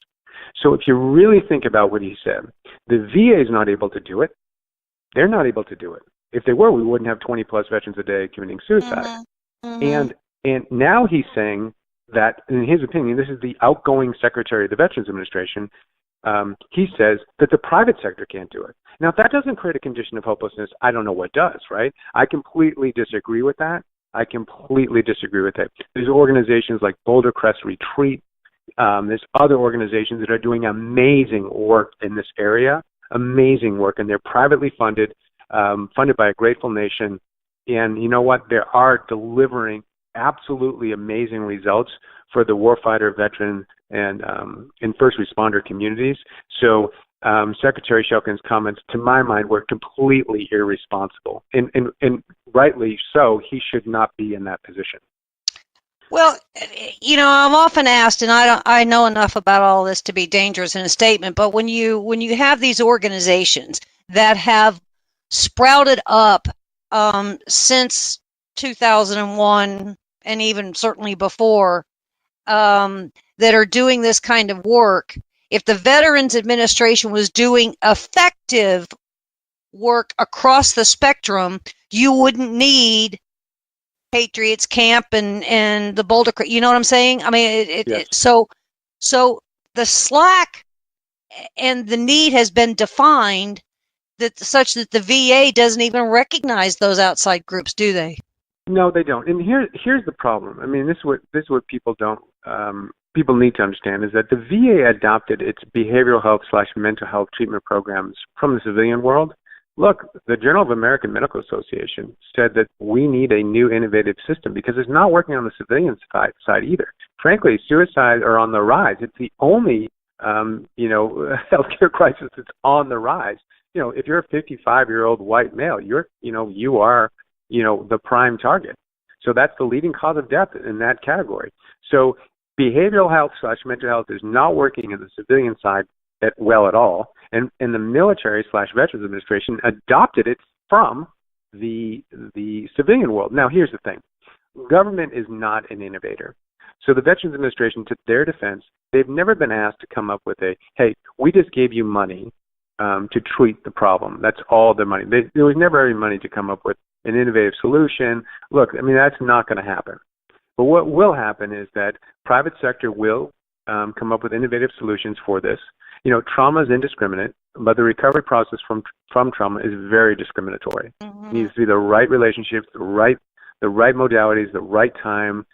So if you really think about what he said, the VA is not able to do it. They're not able to do it. If they were, we wouldn't have 20 plus veterans a day committing suicide. And now he's saying that, in his opinion, this is the outgoing Secretary of the Veterans Administration, he says that the private sector can't do it. Now, if that doesn't create a condition of hopelessness, I don't know what does, right? I completely disagree with that. There's organizations like Boulder Crest Retreat. There's other organizations that are doing amazing work in this area, amazing work, and they're privately funded, funded by a grateful nation. And you know what? They are delivering absolutely amazing results for the warfighter, veteran, and first responder communities. So Secretary Shelkin's comments, to my mind, were completely irresponsible. And rightly so, he should not be in that position. Well, I'm often asked, and I know enough about all this to be dangerous in a statement, but when you have these organizations that have sprouted up since 2001 and even certainly before, that are doing this kind of work, if the Veterans Administration was doing effective work across the spectrum, you wouldn't need Patriots Camp and the Boulder Creek. You know what I'm saying? I mean, Yes. So the slack and the need has been defined such that the VA doesn't even recognize those outside groups, do they? No, they don't. And here's the problem. I mean, this is what people don't. People need to understand is that the VA adopted its behavioral health / mental health treatment programs from the civilian world. Look, the Journal of American Medical Association said that we need a new innovative system because it's not working on the civilian side either. Frankly, suicides are on the rise. It's the only, healthcare crisis that's on the rise. If you're a 55-year-old white male, you are, the prime target. So that's the leading cause of death in that category. So behavioral health / mental health is not working in the civilian side well at all. And the military / Veterans Administration adopted it from the civilian world. Now, here's the thing. Government is not an innovator. So the Veterans Administration, to their defense, they've never been asked to come up with hey, we just gave you money to treat the problem. That's all their money. There was never any money to come up with an innovative solution. Look, I mean, that's not going to happen. But what will happen is that private sector will come up with innovative solutions for this. Trauma is indiscriminate, but the recovery process from trauma is very discriminatory. Mm-hmm. It needs to be the right relationships, the right modalities, the right time.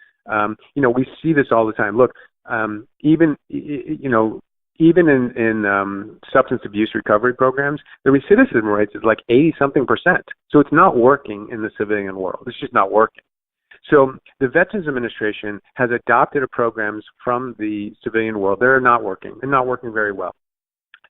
We see this all the time. Look, even in substance abuse recovery programs, the recidivism rates is like 80-something%. So it's not working in the civilian world. It's just not working. So the Veterans Administration has adopted programs from the civilian world. They're not working. They're not working very well.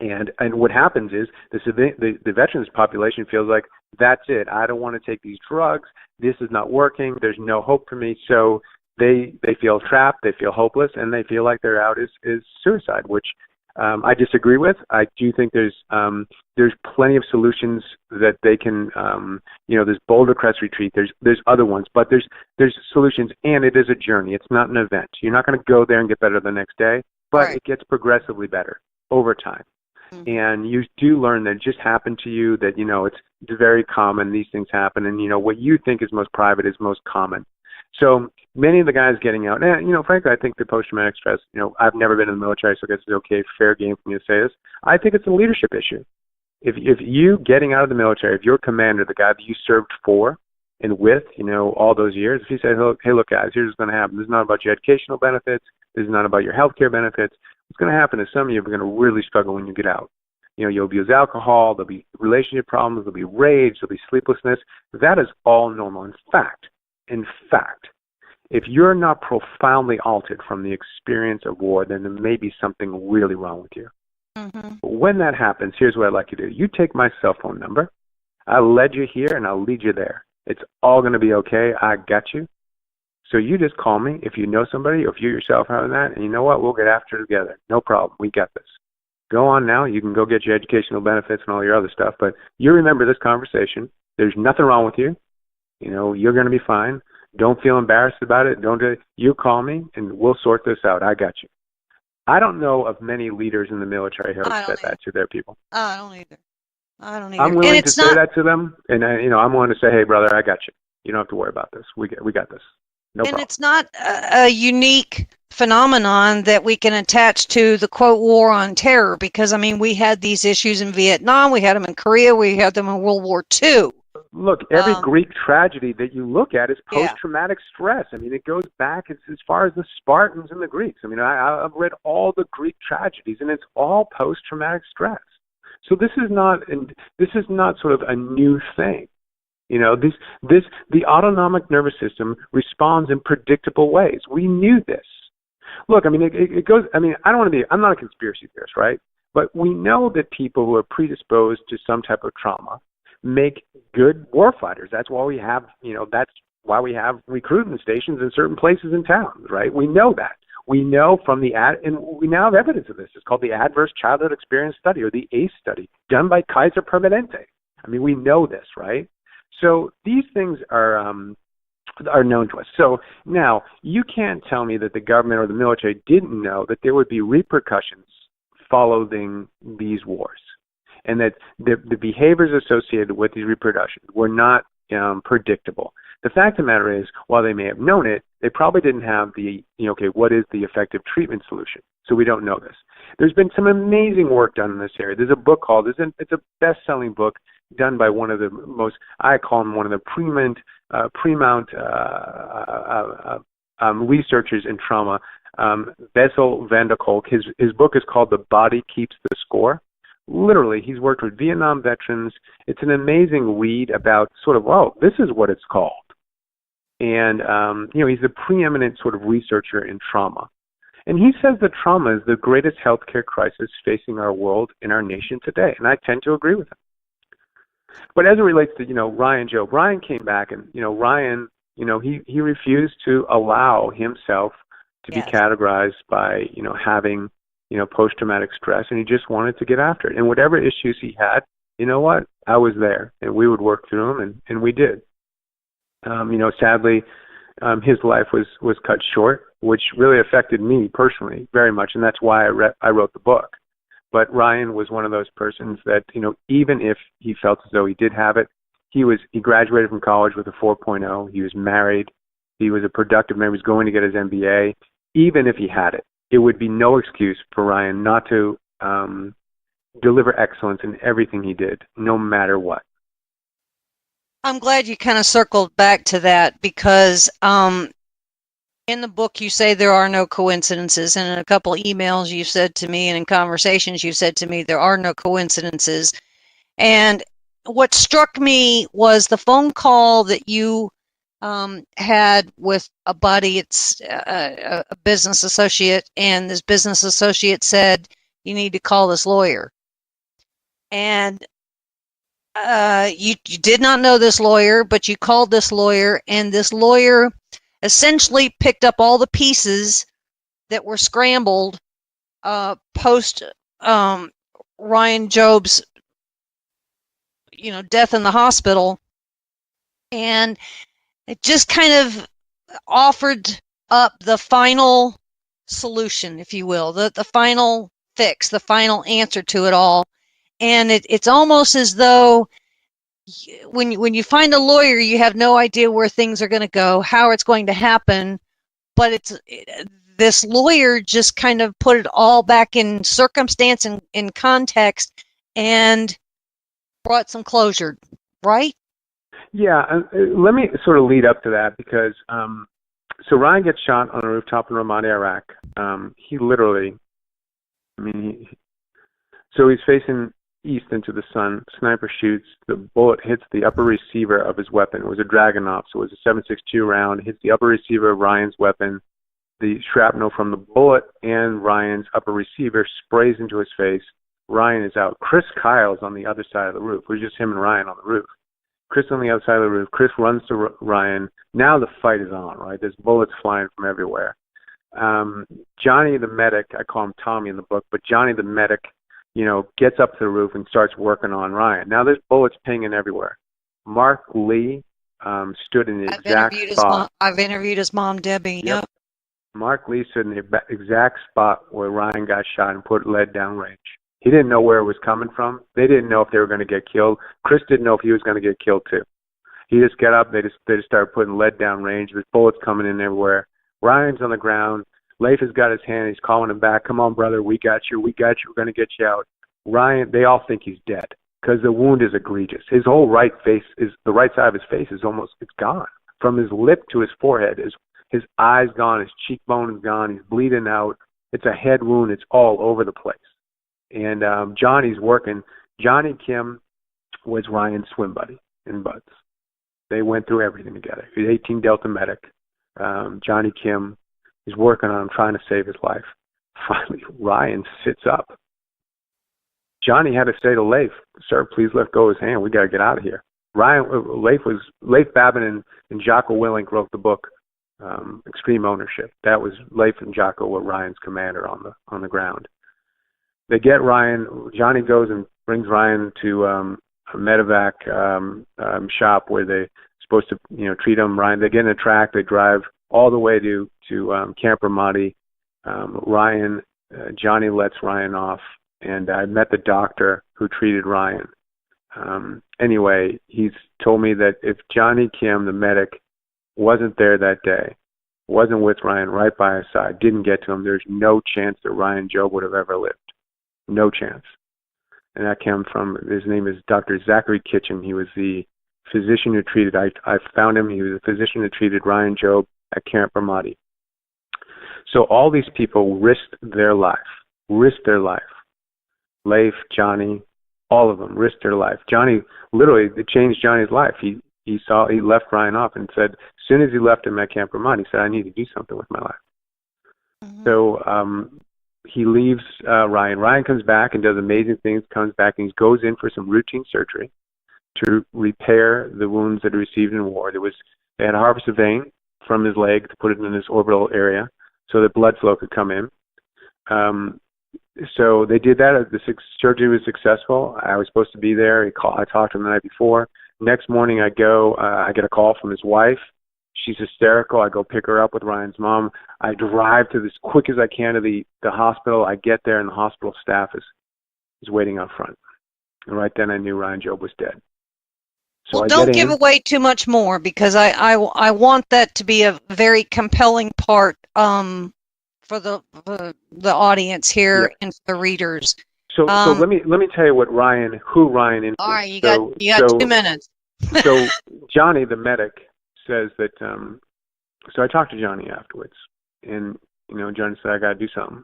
And what happens is the veterans population feels like, that's it. I don't want to take these drugs. This is not working. There's no hope for me. So they feel trapped. They feel hopeless, and they feel like their out is suicide, which I disagree with. I do think there's plenty of solutions that they can, there's Boulder Crest Retreat, there's other ones, but there's solutions, and it is a journey. It's not an event. You're not going to go there and get better the next day, but right. It gets progressively better over time. Mm-hmm. And you do learn that it just happened to you, that, it's very common, these things happen, and, what you think is most private is most common. So many of the guys getting out, and, frankly, I think the post-traumatic stress, I've never been in the military, so I guess it's okay, fair game for me to say this. I think it's a leadership issue. If you getting out of the military, if your commander, the guy that you served for and with, all those years, if he said, hey, look, guys, here's what's going to happen. This is not about your educational benefits. This is not about your healthcare benefits. What's going to happen is some of you are going to really struggle when you get out. You'll abuse alcohol. There'll be relationship problems. There'll be rage. There'll be sleeplessness. That is all normal. In fact, if you're not profoundly altered from the experience of war, then there may be something really wrong with you. Mm-hmm. But when that happens, here's what I'd like you to do. You take my cell phone number. I led you here, and I'll lead you there. It's all going to be okay. I got you. So you just call me if you know somebody or if you yourself have that, and you know what? We'll get after it together. No problem. We got this. Go on now. You can go get your educational benefits and all your other stuff, but you remember this conversation. There's nothing wrong with you. You're going to be fine. Don't feel embarrassed about it. You call me, and we'll sort this out. I got you. I don't know of many leaders in the military who have said that to their people. I don't either. I'm willing to say that to them, and I'm willing to say, hey, brother, I got you. You don't have to worry about this. We got this. No problem. It's not a unique phenomenon that we can attach to the quote war on terror, because we had these issues in Vietnam, we had them in Korea, we had them in World War II. Look, every Greek tragedy that you look at is post-traumatic stress. It goes back as far as the Spartans and the Greeks. I've read all the Greek tragedies, and it's all post-traumatic stress. So this is not sort of a new thing. The autonomic nervous system responds in predictable ways. We knew this. Look, it goes. I don't want to be. I'm not a conspiracy theorist, right? But we know that people who are predisposed to some type of trauma make good war fighters. That's why we have, that's why we have recruitment stations in certain places in town, right? We know that. We know from and we now have evidence of this. It's called the Adverse Childhood Experience Study, or the ACE study, done by Kaiser Permanente. I mean, we know this, right? So these things are known to us. So now, you can't tell me that the government or the military didn't know that there would be repercussions following these wars, and that the behaviors associated with these repercussions were not predictable. The fact of the matter is, while they may have known it, they probably didn't have what is the effective treatment solution? So we don't know this. There's been some amazing work done in this area. There's a book called, it's a best-selling book done by one of the most, I call him one of the Premount researchers in trauma, Bessel van der Kolk. His book is called The Body Keeps the Score. Literally, he's worked with Vietnam veterans. It's an amazing read about sort of, this is what it's called. And, he's a preeminent sort of researcher in trauma. And he says that trauma is the greatest healthcare crisis facing our world and our nation today. And I tend to agree with him. But as it relates to, Ryan Jobe, Ryan came back and, Ryan, he refused to allow himself to be categorized by, having, post-traumatic stress, and he just wanted to get after it. And whatever issues he had, you know what? I was there, and we would work through them, and we did. Sadly, his life was cut short, which really affected me personally very much, and that's why I wrote the book. But Ryan was one of those persons that, even if he felt as though he did have it, he graduated from college with a 4.0. He was married. He was a productive man. He was going to get his MBA. Even if he had it, it would be no excuse for Ryan not to deliver excellence in everything he did, no matter what. I'm glad you kind of circled back to that, because in the book you say there are no coincidences, and in a couple of emails you said to me, and in conversations you said to me, there are no coincidences. And what struck me was the phone call that you had with a buddy. It's a business associate, and this business associate said, you need to call this lawyer. And you did not know this lawyer, but you called this lawyer, and this lawyer essentially picked up all the pieces that were scrambled post Ryan Jobe's death in the hospital, and it just kind of offered up the final solution, if you will, the final fix, the final answer to it all. And it's almost as though when you find a lawyer, you have no idea where things are going to go, how it's going to happen, but this lawyer just kind of put it all back in circumstance and in context and brought some closure, right? Yeah, let me sort of lead up to that, because so Ryan gets shot on a rooftop in Ramadi, Iraq. He literally, so he's facing east into the sun, sniper shoots, the bullet hits the upper receiver of his weapon. It was a Dragunov, so it was a 7.62 round, hits the upper receiver of Ryan's weapon. The shrapnel from the bullet and Ryan's upper receiver sprays into his face. Ryan is out. Chris Kyle's on the other side of the roof. It was just him and Ryan on the roof. Chris on the other side of the roof. Chris runs to Ryan. Now the fight is on, right? There's bullets flying from everywhere. Johnny the medic, I call him Tommy in the book, but Johnny the medic, gets up to the roof and starts working on Ryan. Now there's bullets pinging everywhere. Mark Lee stood in the exact spot. I've interviewed his mom, Debbie. Yep. Mark Lee stood in the exact spot where Ryan got shot and put lead down range. He didn't know where it was coming from. They didn't know if they were going to get killed. Chris didn't know if he was going to get killed too. He just got up. They just started putting lead down range. There's bullets coming in everywhere. Ryan's on the ground. Leif has got his hand. He's calling him back. Come on, brother. We got you. We got you. We're going to get you out. Ryan, they all think he's dead because the wound is egregious. His whole right side of his face is it's gone. From his lip to his forehead, his eye's gone. His cheekbone is gone. He's bleeding out. It's a head wound. It's all over the place. And Johnny's working. Johnny Kim was Ryan's swim buddy in Buds. They went through everything together. He's 18 Delta medic. Johnny Kim is working on him, trying to save his life. Finally, Ryan sits up. Johnny had to say to Leif, "Sir, please let go of his hand. We got to get out of here." Leif Babin and Jocko Willink wrote the book Extreme Ownership. That was Leif and Jocko were Ryan's commander on the ground. They get Ryan. Johnny goes and brings Ryan to a medevac shop where they're supposed to treat him. Ryan, they get in a track. They drive all the way to Camp Ramadi. Johnny lets Ryan off, and I met the doctor who treated Ryan. Anyway, he's told me that if Johnny Kim, the medic, wasn't there that day, wasn't with Ryan right by his side, didn't get to him, there's no chance that Ryan Jobe would have ever lived. No chance. And that came from, his name is Dr. Zachary Kitchen. He was the physician who treated, I found him, he was a physician who treated Ryan Jobe at Camp Ramadi. So all these people risked their life. Leif, Johnny, all of them risked their life. Johnny, literally, it changed Johnny's life. He left Ryan off and said, as soon as he left him at Camp Ramadi, he said, I need to do something with my life. Mm-hmm. So he leaves Ryan. Ryan comes back and does amazing things, comes back and he goes in for some routine surgery to repair the wounds that he received in war. They had to harvest a vein from his leg to put it in this orbital area so that blood flow could come in. So they did that. The surgery was successful. I was supposed to be there. I talked to him the night before. Next morning I go, I get a call from his wife. She's hysterical. I go pick her up with Ryan's mom. I drive to as quick as I can to the hospital. I get there and the hospital staff is waiting out front. And right then I knew Ryan Jobe was dead. So well, don't give away too much more because I want that to be a very compelling part for the audience here and for the readers. So let me tell you who Ryan influenced. All right, you got 2 minutes. So Johnny, the medic, says that. So I talked to Johnny afterwards, and Johnny said I got to do something.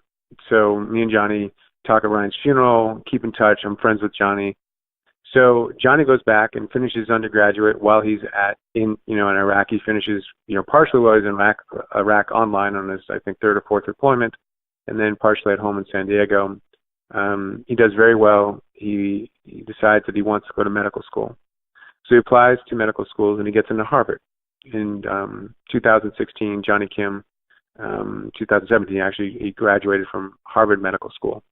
So me and Johnny talk at Ryan's funeral, keep in touch. I'm friends with Johnny. So Johnny goes back and finishes undergraduate while he's in Iraq. He finishes partially while he's in Iraq online on his I think 3rd or 4th deployment, and then partially at home in San Diego. He does very well. He decides that he wants to go to medical school. So he applies to medical schools and he gets into Harvard. In 2016, Johnny Kim, 2017 actually, he graduated from Harvard Medical School.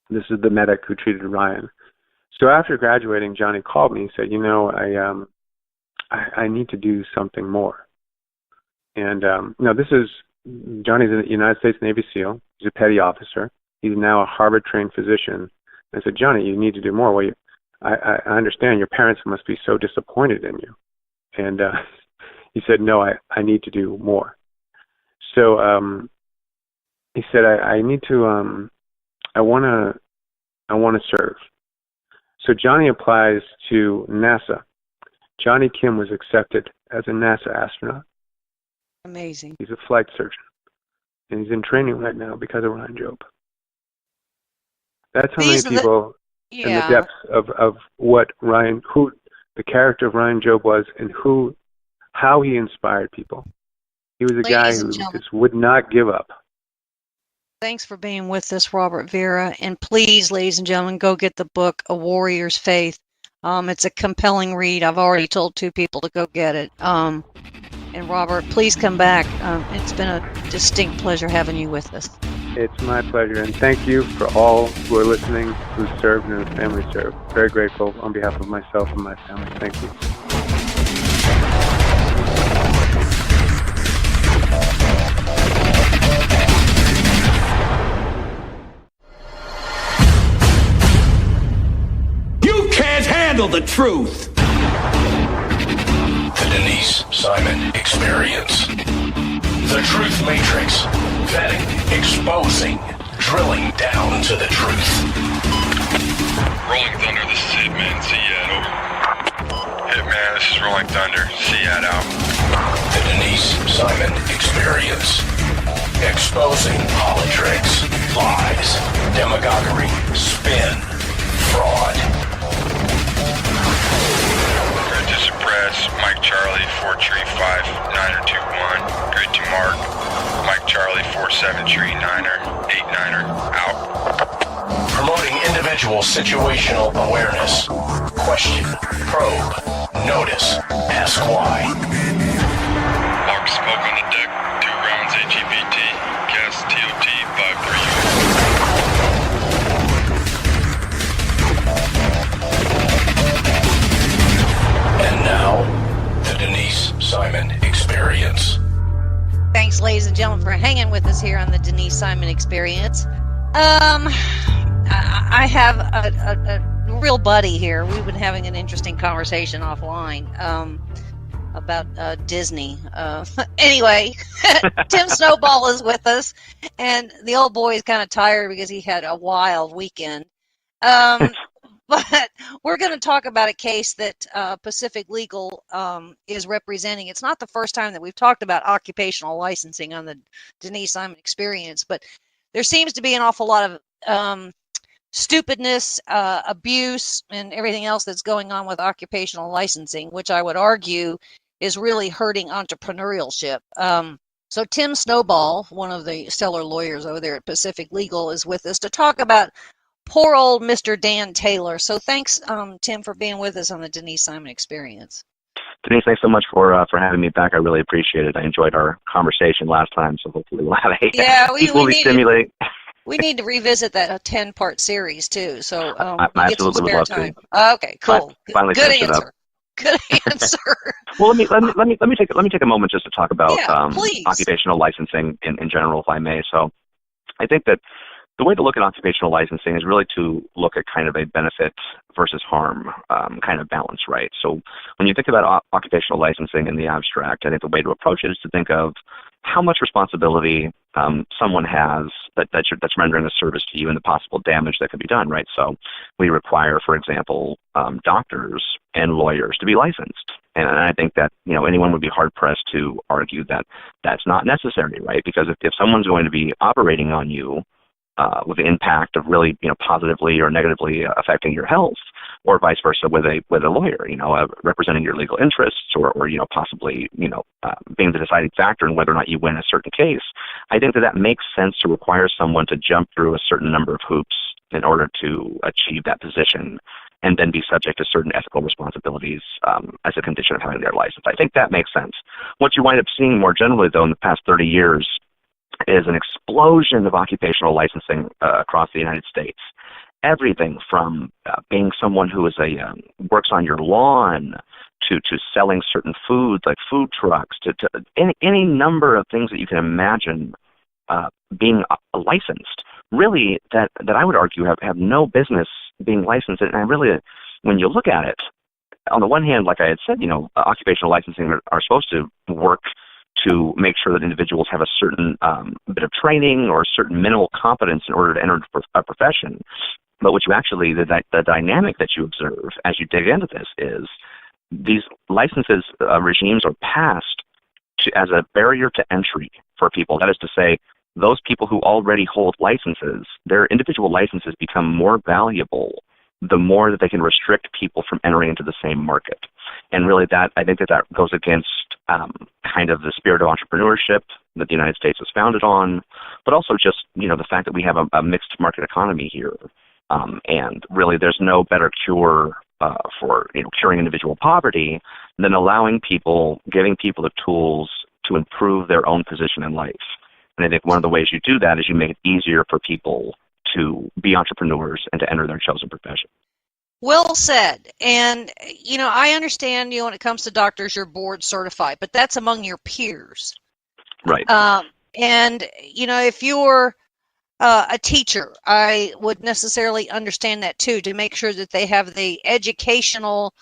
This is the medic who treated Ryan. So after graduating, Johnny called me and said, I need to do something more. And Johnny's a United States Navy SEAL. He's a petty officer. He's now a Harvard-trained physician. I said, Johnny, you need to do more. Well, I understand your parents must be so disappointed in you. And he said, no, I need to do more. So he said, I need to, I want to serve. So Johnny applies to NASA. Johnny Kim was accepted as a NASA astronaut. Amazing. He's a flight surgeon. And he's in training right now because of Ryan Jobe. That's how many people in the depths of what who the character of Ryan Jobe was and how he inspired people. He was a guy who just would not give up. Thanks for being with us, Robert Vera. And please, ladies and gentlemen, go get the book, A Warrior's Faith. It's a compelling read. I've already told 2 people to go get it. And Robert, please come back. It's been a distinct pleasure having you with us. It's my pleasure. And thank you for all who are listening, who served and whose family served. Very grateful on behalf of myself and my family. Thank you. The truth. The Denise Simon Experience. The Truth Matrix. Vetting, exposing, drilling down to the truth. Rolling Thunder, this is Hitman. Seat over. Hitman, this is Rolling Thunder. Seat out. The Denise Simon Experience. Exposing politics, lies, demagoguery, spin, fraud. Suppress, Mike Charlie, 4 Tree 5, 9er 2-1, grid to Mark, Mike Charlie, 4-7 Tree 9er, 8-9er, out. Promoting individual situational awareness. Question, probe, Notice. Ask why. Mark smoke on the deck. 2 rounds HEPT. Gas TOT 53. And now, the Denise Simon Experience. Thanks, ladies and gentlemen, for hanging with us here on the Denise Simon Experience. I have a real buddy here. We've been having an interesting conversation offline about Disney. Anyway, Tim Snowball is with us, and the old boy is kind of tired because he had a wild weekend. But we're going to talk about a case that Pacific Legal is representing. It's not the first time that we've talked about occupational licensing on the Denise Simon Experience, but there seems to be an awful lot of stupidness, abuse, and everything else that's going on with occupational licensing, which I would argue is really hurting entrepreneurship. So Tim Snowball, one of the stellar lawyers over there at Pacific Legal, is with us to talk about poor old Mr. Dan Taylor. So thanks, Tim, for being with us on the Denise Simon Experience. Denise, thanks so much for having me back. I really appreciate it. I enjoyed our conversation last time, so hopefully we'll have equally stimulating. We need to revisit that 10-part series too. So I absolutely would love time. to. Okay, cool. Finally Good answer. Up. Good answer. Well, let me take a moment just to talk about please. occupational licensing in general, if I may. So, I think that the way to look at occupational licensing is really to look at kind of a benefit versus harm kind of balance, right? So when you think about occupational licensing in the abstract, I think the way to approach it is to think of how much responsibility someone has that's rendering a service to you and the possible damage that could be done, right? So we require, for example, doctors and lawyers to be licensed. And I think that, anyone would be hard-pressed to argue that that's not necessary, right? Because if someone's going to be operating on you with the impact of really, positively or negatively affecting your health, or vice versa with a lawyer, representing your legal interests, or possibly, being the deciding factor in whether or not you win a certain case, I think that makes sense to require someone to jump through a certain number of hoops in order to achieve that position, and then be subject to certain ethical responsibilities as a condition of having their license. I think that makes sense. What you wind up seeing more generally, though, in the past 30 years is an explosion of occupational licensing across the United States. Everything from being someone who is works on your lawn to selling certain foods like food trucks to any number of things that you can imagine being licensed. Really, that I would argue have no business being licensed. And I really, when you look at it, on the one hand, like I had said, occupational licensing are supposed to work to make sure that individuals have a certain bit of training or a certain minimal competence in order to enter a profession. But what you actually, the dynamic that you observe as you dig into this is these licenses regimes are passed as a barrier to entry for people. That is to say, those people who already hold licenses, their individual licenses become more valuable the more that they can restrict people from entering into the same market. And really I think that goes against kind of the spirit of entrepreneurship that the United States was founded on, but also just, the fact that we have a mixed market economy here. And really there's no better cure for, curing individual poverty than giving people the tools to improve their own position in life. And I think one of the ways you do that is you make it easier for people to be entrepreneurs and to enter their chosen profession. Well said. And, I understand, when it comes to doctors, you're board certified, but that's among your peers. Right. And, if you're a teacher, I would necessarily understand that too, to make sure that they have the educational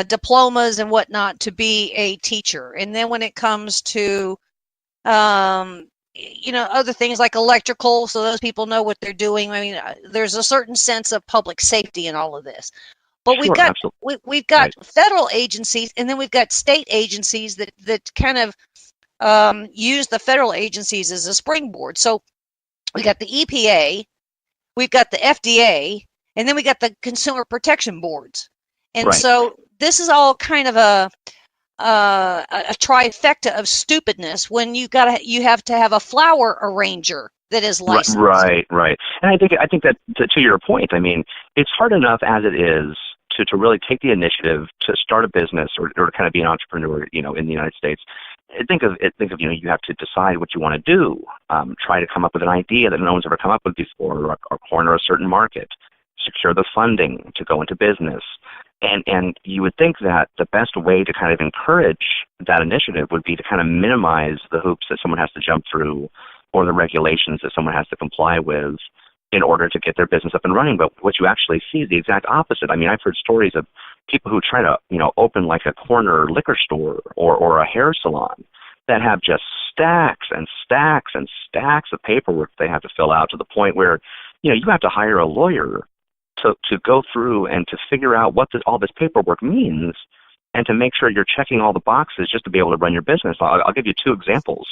diplomas and whatnot to be a teacher. And then when it comes to other things like electrical, so those people know what they're doing. I mean, there's a certain sense of public safety in all of this. But we've got right. Federal agencies, and then we've got state agencies that kind of use the federal agencies as a springboard. So we got the EPA, we've got the FDA, and then we got the consumer protection boards. And right. So this is all kind of a trifecta of stupidness when you have to have a flower arranger that is licensed. Right. And I think that to your point, I mean, it's hard enough as it is to really take the initiative to start a business or to kind of be an entrepreneur, in the United States. Think of you have to decide what you want to do. Try to come up with an idea that no one's ever come up with before, or corner a certain market, secure the funding to go into business. And you would think that the best way to kind of encourage that initiative would be to kind of minimize the hoops that someone has to jump through or the regulations that someone has to comply with in order to get their business up and running. But what you actually see is the exact opposite. I mean, I've heard stories of people who try to, open like a corner liquor store or a hair salon that have just stacks and stacks and stacks of paperwork they have to fill out, to the point where, you have to hire a lawyer to go through and to figure out what all this paperwork means, and to make sure you're checking all the boxes just to be able to run your business. I'll give you two examples.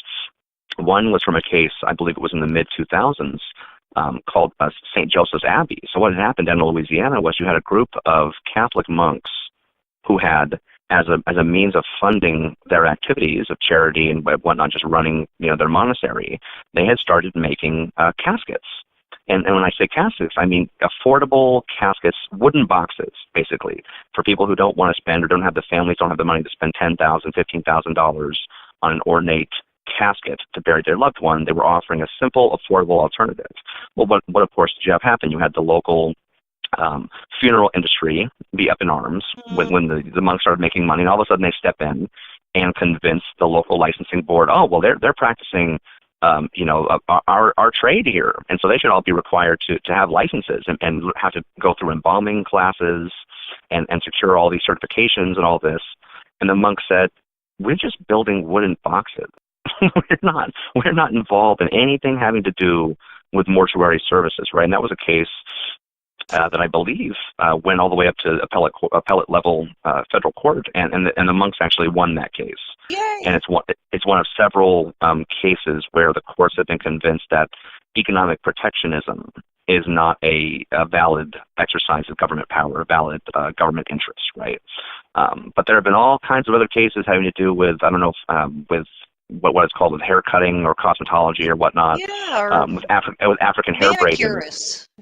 One was from a case, I believe it was in the mid-2000s, called St. Joseph's Abbey. So what had happened down in Louisiana was you had a group of Catholic monks who had, as a means of funding their activities of charity and whatnot, just running their monastery, they had started making caskets. And when I say caskets, I mean affordable caskets, wooden boxes, basically, for people who don't want to spend, or don't have the money to spend $10,000, $15,000 on an ornate casket to bury their loved one. They were offering a simple, affordable alternative. Well, what of course did you have happen? You had the local funeral industry be up in arms when the monks started making money, and all of a sudden they step in and convince the local licensing board, oh, well, they're practicing our trade here, and so they should all be required to have licenses and have to go through embalming classes and secure all these certifications and all this. And the monk said, we're just building wooden boxes. We're not involved in anything having to do with mortuary services, right? And that was a case that I believe went all the way up to appellate level federal court, and the monks actually won that case. Yay. And it's one of several cases where the courts have been convinced that economic protectionism is not a valid exercise of government power, a valid government interest, right? But there have been all kinds of other cases having to do with, I don't know, with what is called with hair cutting or cosmetology or whatnot, with African hair braiding.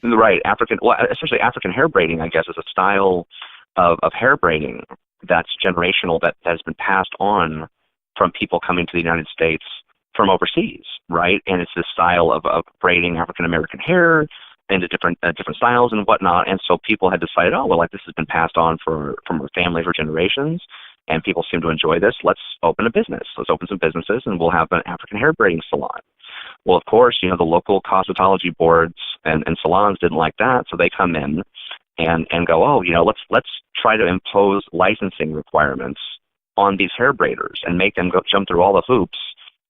Right, essentially African hair braiding, I guess, is a style of hair braiding that's generational, that has been passed on from people coming to the United States from overseas, right? And it's this style of braiding African American hair into different styles and whatnot. And so people had decided, oh, well, like this has been passed on from our family for generations, and people seem to enjoy this. Let's open a business. Let's open some businesses, and we'll have an African hair braiding salon. Well, of course, the local cosmetology boards and salons didn't like that, so they come in and go, oh, let's try to impose licensing requirements on these hair braiders and make them go jump through all the hoops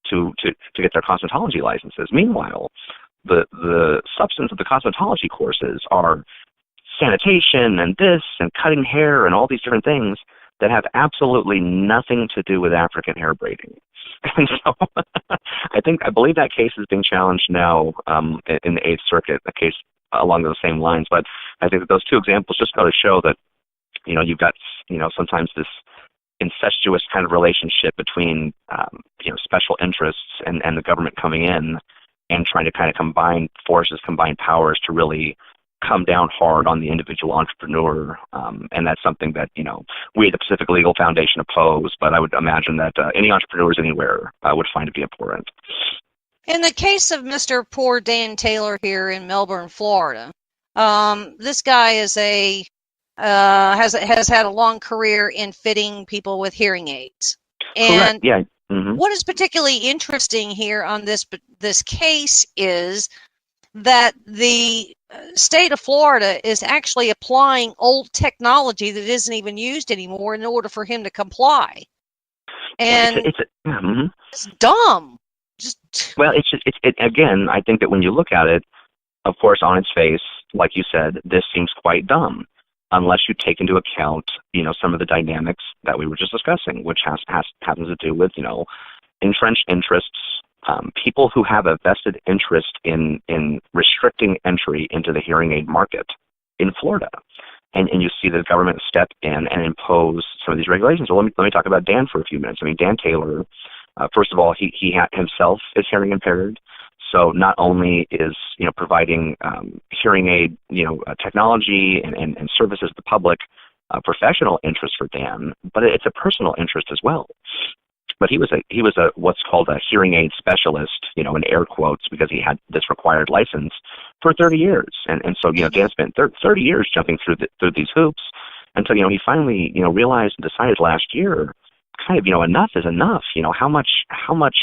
to get their cosmetology licenses. Meanwhile, the substance of the cosmetology courses are sanitation and this and cutting hair and all these different things that have absolutely nothing to do with African hair braiding. And so I believe that case is being challenged now in the Eighth Circuit, a case along those same lines. But I think that those two examples just go to show that, you've got, sometimes this incestuous kind of relationship between, special interests and the government coming in and trying to kind of combine forces, combine powers to really come down hard on the individual entrepreneur. And that's something that, we at the Pacific Legal Foundation oppose, but I would imagine that any entrepreneurs anywhere would find to be abhorrent. In the case of Mr. Poor Dan Taylor here in Melbourne, Florida, this guy is has had a long career in fitting people with hearing aids. And correct. Yeah. Mm-hmm. What is particularly interesting here on this case is that the state of Florida is actually applying old technology that isn't even used anymore in order for him to comply. And it's dumb. Well, again, I think that when you look at it, of course, on its face, like you said, this seems quite dumb, unless you take into account, some of the dynamics that we were just discussing, which happens to do with, entrenched interests, people who have a vested interest in restricting entry into the hearing aid market in Florida. And you see the government step in and impose some of these regulations. Well, let me talk about Dan for a few minutes. I mean, Dan Taylor, first of all, he himself is hearing impaired. So not only is, providing hearing aid, technology and services to the public professional interest for Dan, but it's a personal interest as well. But he was a what's called a hearing aid specialist, in air quotes, because he had this required license for 30 years. And so, Dan spent 30 years jumping through these hoops until, he finally, realized and decided last year, kind of, enough is enough. How much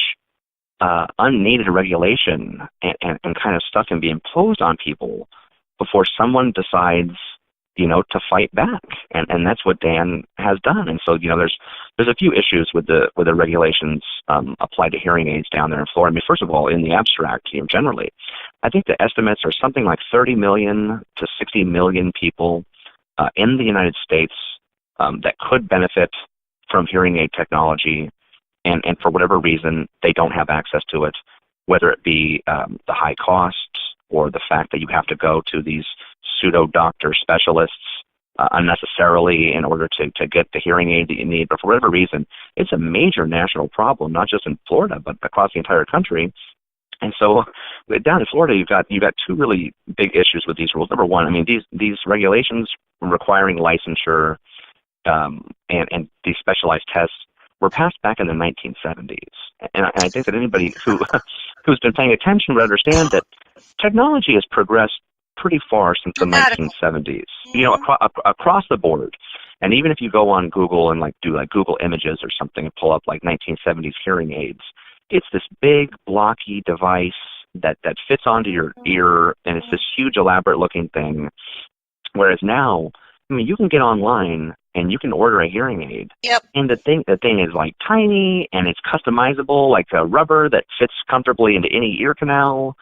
unneeded regulation and kind of stuff can be imposed on people before someone decides, to fight back, and that's what Dan has done. And so, there's a few issues with the regulations applied to hearing aids down there in Florida. I mean, first of all, in the abstract, generally, I think the estimates are something like 30 million to 60 million people in the United States that could benefit from hearing aid technology, and for whatever reason they don't have access to it, whether it be the high costs or the fact that you have to go to these pseudo-doctor specialists unnecessarily in order to get the hearing aid that you need. But for whatever reason, it's a major national problem, not just in Florida, but across the entire country. And so down in Florida, you've got two really big issues with these rules. Number one, I mean, these regulations requiring licensure and these specialized tests were passed back in the 1970s. And I think that anybody who's been paying attention would understand that technology has progressed pretty far since the 1970s, across the board. And even if you go on Google and do Google Images or something and pull up 1970s hearing aids, it's this big blocky device that fits onto your ear, and it's this huge elaborate looking thing. Whereas now, I mean, you can get online and you can order a hearing aid. Yep. And the thing is tiny, and it's customizable, like a rubber that fits comfortably into any ear canal.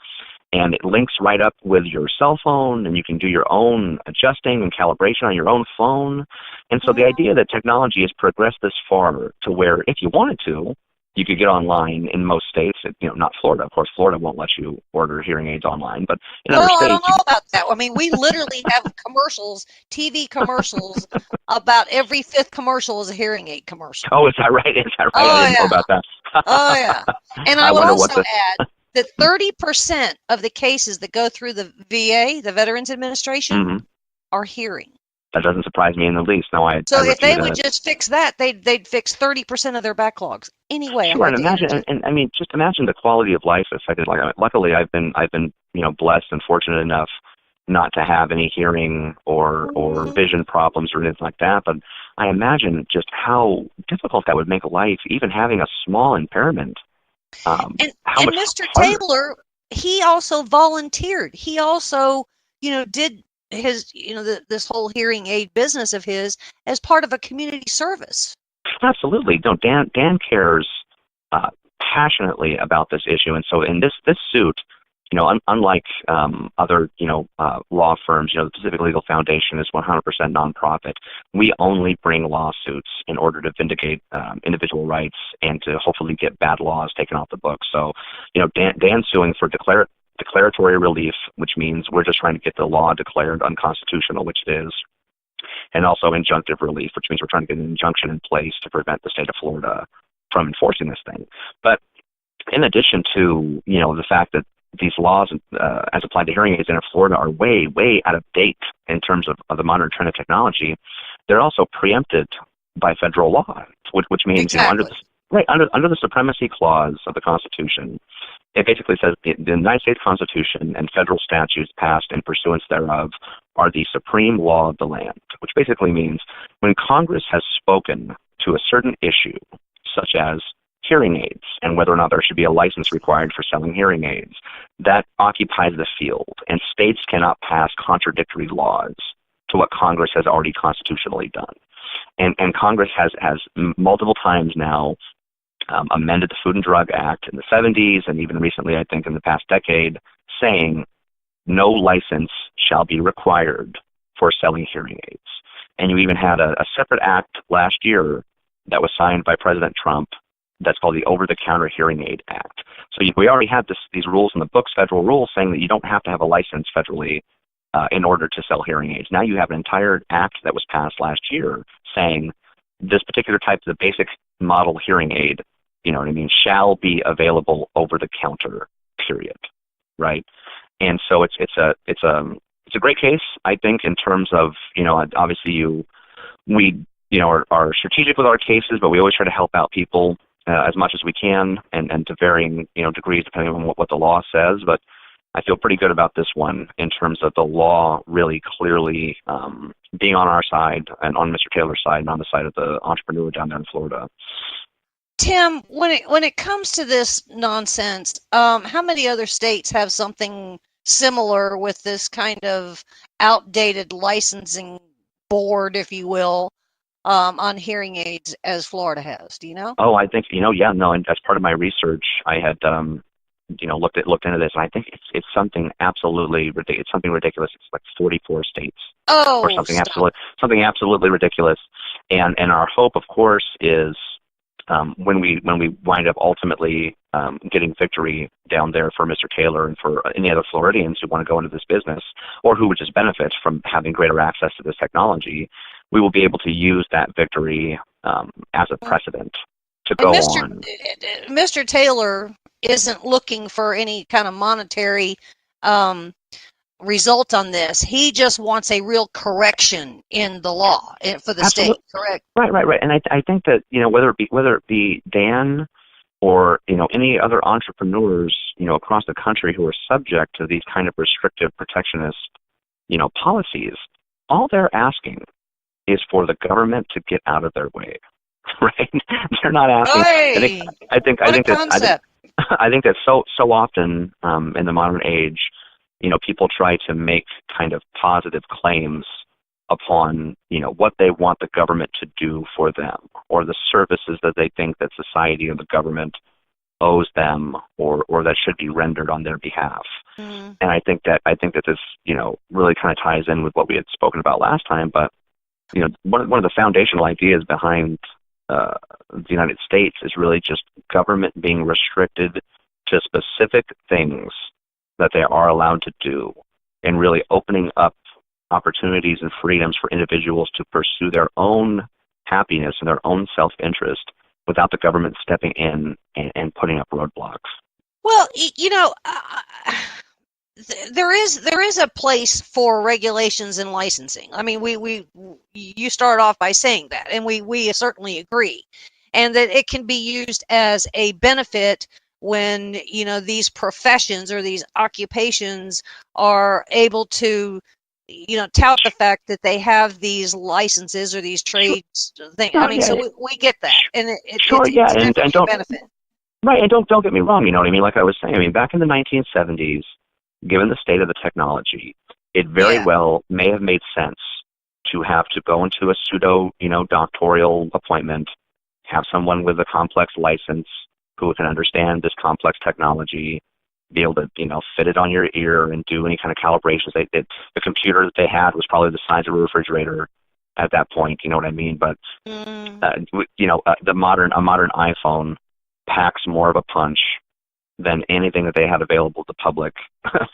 And it links right up with your cell phone, and you can do your own adjusting and calibration on your own phone. And so the idea that technology has progressed this far to where if you wanted to, you could get online in most states, not Florida. Of course, Florida won't let you order hearing aids online, but in other states. I don't know about that. I mean, we literally have commercials, TV commercials, about every fifth commercial is a hearing aid commercial. Oh, is that right? I didn't know about that. Oh, yeah. And I would also add that 30% of the cases that go through the VA, the Veterans Administration, are hearing. That doesn't surprise me in the least. No, So if they would just fix that, they'd fix 30% of their backlogs. Anyway, sure. And imagine, and I mean, just imagine the quality of life affected. Luckily, I've been blessed and fortunate enough not to have any hearing or vision problems or anything like that. But I imagine just how difficult that would make life, even having a small impairment. And Mr. Taylor, he also volunteered. He also, did his, this whole hearing aid business of his as part of a community service. Absolutely. No, Dan cares passionately about this issue. And so in this suit, unlike other, law firms, the Pacific Legal Foundation is 100% nonprofit. We only bring lawsuits in order to vindicate individual rights and to hopefully get bad laws taken off the books. So, Dan's suing for declaratory relief, which means we're just trying to get the law declared unconstitutional, which it is, and also injunctive relief, which means we're trying to get an injunction in place to prevent the state of Florida from enforcing this thing. But in addition to, the fact that these laws as applied to hearing aids in Florida are way, way out of date in terms of the modern trend of technology, they're also preempted by federal law, which means exactly. Under the Supremacy Clause of the Constitution, it basically says the United States Constitution and federal statutes passed in pursuance thereof are the supreme law of the land, which basically means when Congress has spoken to a certain issue, such as hearing aids and whether or not there should be a license required for selling hearing aids, that occupies the field, and states cannot pass contradictory laws to what Congress has already constitutionally done. And Congress has multiple times now amended the Food and Drug Act in the 70s and even recently, I think, in the past decade, saying no license shall be required for selling hearing aids. And you even had a separate act last year that was signed by President Trump that's called the Over-the-Counter Hearing Aid Act. So we already had these rules in the books, federal rules, saying that you don't have to have a license federally in order to sell hearing aids. Now you have an entire act that was passed last year saying this particular type of the basic model hearing aid, shall be available over the counter, period, right? And so it's a great case, I think, in terms of, obviously you we are strategic with our cases, but we always try to help out people as much as we can, and to varying degrees depending on what the law says. But I feel pretty good about this one in terms of the law really clearly being on our side and on Mr. Taylor's side and on the side of the entrepreneur down there in Florida. Tim, when it comes to this nonsense, how many other states have something similar with this kind of outdated licensing board, if you will, on hearing aids as Florida has? Do you know? Oh, I think and as part of my research, I had looked into this, and I think it's something absolutely ridiculous. It's something ridiculous. It's like 44 states, or something absolutely ridiculous. And our hope, of course, is when we wind up ultimately getting victory down there for Mr. Taylor and for any other Floridians who want to go into this business or who would just benefit from having greater access to this technology, we will be able to use that victory as a precedent to go on. Mr. Taylor isn't looking for any kind of monetary result on this. He just wants a real correction in the law for the state, correct? Right. And I think that whether it be Dan or any other entrepreneurs across the country who are subject to these kind of restrictive protectionist policies, all they're asking is for the government to get out of their way. Right? They're not asking. Hey, I think that so often in the modern age, people try to make kind of positive claims upon what they want the government to do for them, or the services that they think that society or the government owes them, or that should be rendered on their behalf. Mm. And I think that this really kind of ties in with what we had spoken about last time. But one of the foundational ideas behind the United States is really just government being restricted to specific things that they are allowed to do, and really opening up opportunities and freedoms for individuals to pursue their own happiness and their own self-interest without the government stepping in and putting up roadblocks. Well, there is a place for regulations and licensing. I mean, you start off by saying that, and we certainly agree, and that it can be used as a benefit when these professions or these occupations are able to tout the fact that they have these licenses or these trades things. I mean, so we get that, and it's definitely a benefit. Right, and don't get me wrong. You know what I mean? Like I was saying, I mean, back in the 1970s, given the state of the technology, it very well may have made sense to have to go into a pseudo, doctoral appointment, have someone with a complex license who can understand this complex technology, be able to, fit it on your ear and do any kind of calibrations. The computer that they had was probably the size of a refrigerator at that point. You know what I mean? But a modern iPhone packs more of a punch than anything that they had available to the public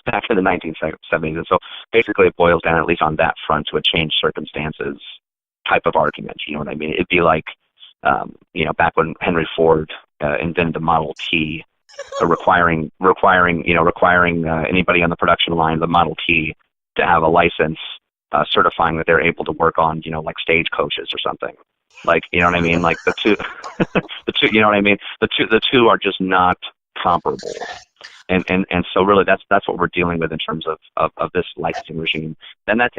back in the 1970s. And so basically it boils down, at least on that front, to a changed circumstances type of argument. You know what I mean? It'd be like, back when Henry Ford invented the Model T, requiring anybody on the production line, the Model T, to have a license certifying that they're able to work on, like stagecoaches or something. Like, you know what I mean? Like the two, you know what I mean? The two are just not comparable. And so really that's what we're dealing with in terms of this licensing regime. And that,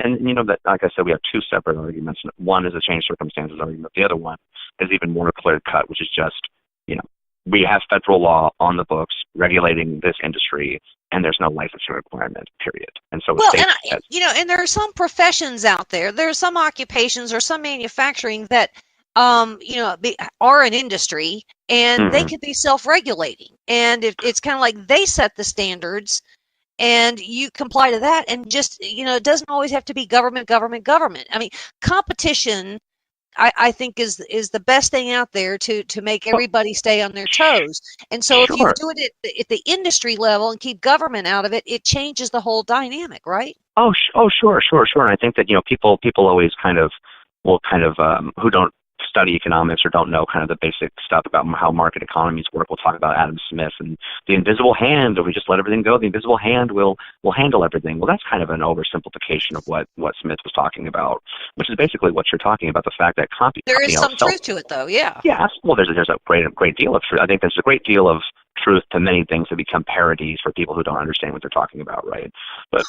like I said, we have two separate arguments. One is a changed circumstances argument. The other one is even more clear cut, which is just, we have federal law on the books regulating this industry, and there's no licensing requirement, period. And so, and there are some professions out there. There are some occupations or some manufacturing that, are an industry, and they can be self-regulating. And it's kind of like they set the standards, and you comply to that. And just, it doesn't always have to be government. I mean, competition, I think is the best thing out there to make everybody stay on their toes. And so if you do it at the industry level and keep government out of it, it changes the whole dynamic, right? Oh, sure. And I think that, people always who don't study economics or don't know kind of the basic stuff about how market economies work, we'll talk about Adam Smith and the invisible hand, or we just let everything go. The invisible hand will handle everything. Well, that's kind of an oversimplification of what Smith was talking about, which is basically what you're talking about, the fact that there is some truth to it, though, yeah. Yeah, well, there's a great deal of truth. I think there's a great deal of truth to many things that become parodies for people who don't understand what they're talking about, right? But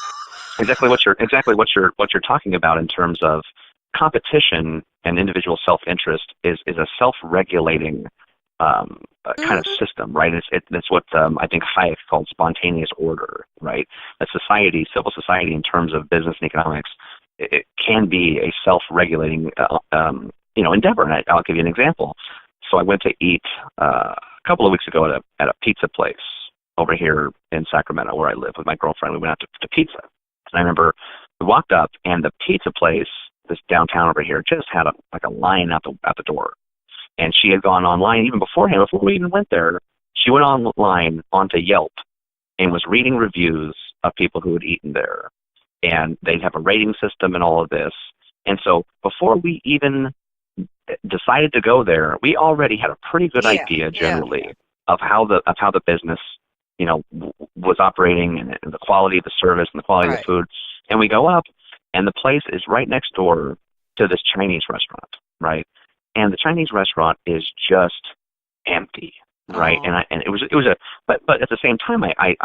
exactly what you're talking about in terms of competition and individual self-interest is a self-regulating kind of system, right? It's what I think Hayek called spontaneous order, right? A society, civil society, in terms of business and economics, it can be a self-regulating endeavor. And I'll give you an example. So I went to eat a couple of weeks ago at a pizza place over here in Sacramento, where I live with my girlfriend. We went out to pizza, and I remember we walked up, and the pizza place, this downtown over here, just had a line out the door. And she had gone online even beforehand, before we even went there. She went online onto Yelp and was reading reviews of people who had eaten there. And they'd have a rating system and all of this. And so before we even decided to go there, we already had a pretty good idea generally of how the business, was operating, and the quality of the service and the quality of the food. And we go up, and the place is right next door to this Chinese restaurant, right? And the Chinese restaurant is just empty, right? And but at the same time, I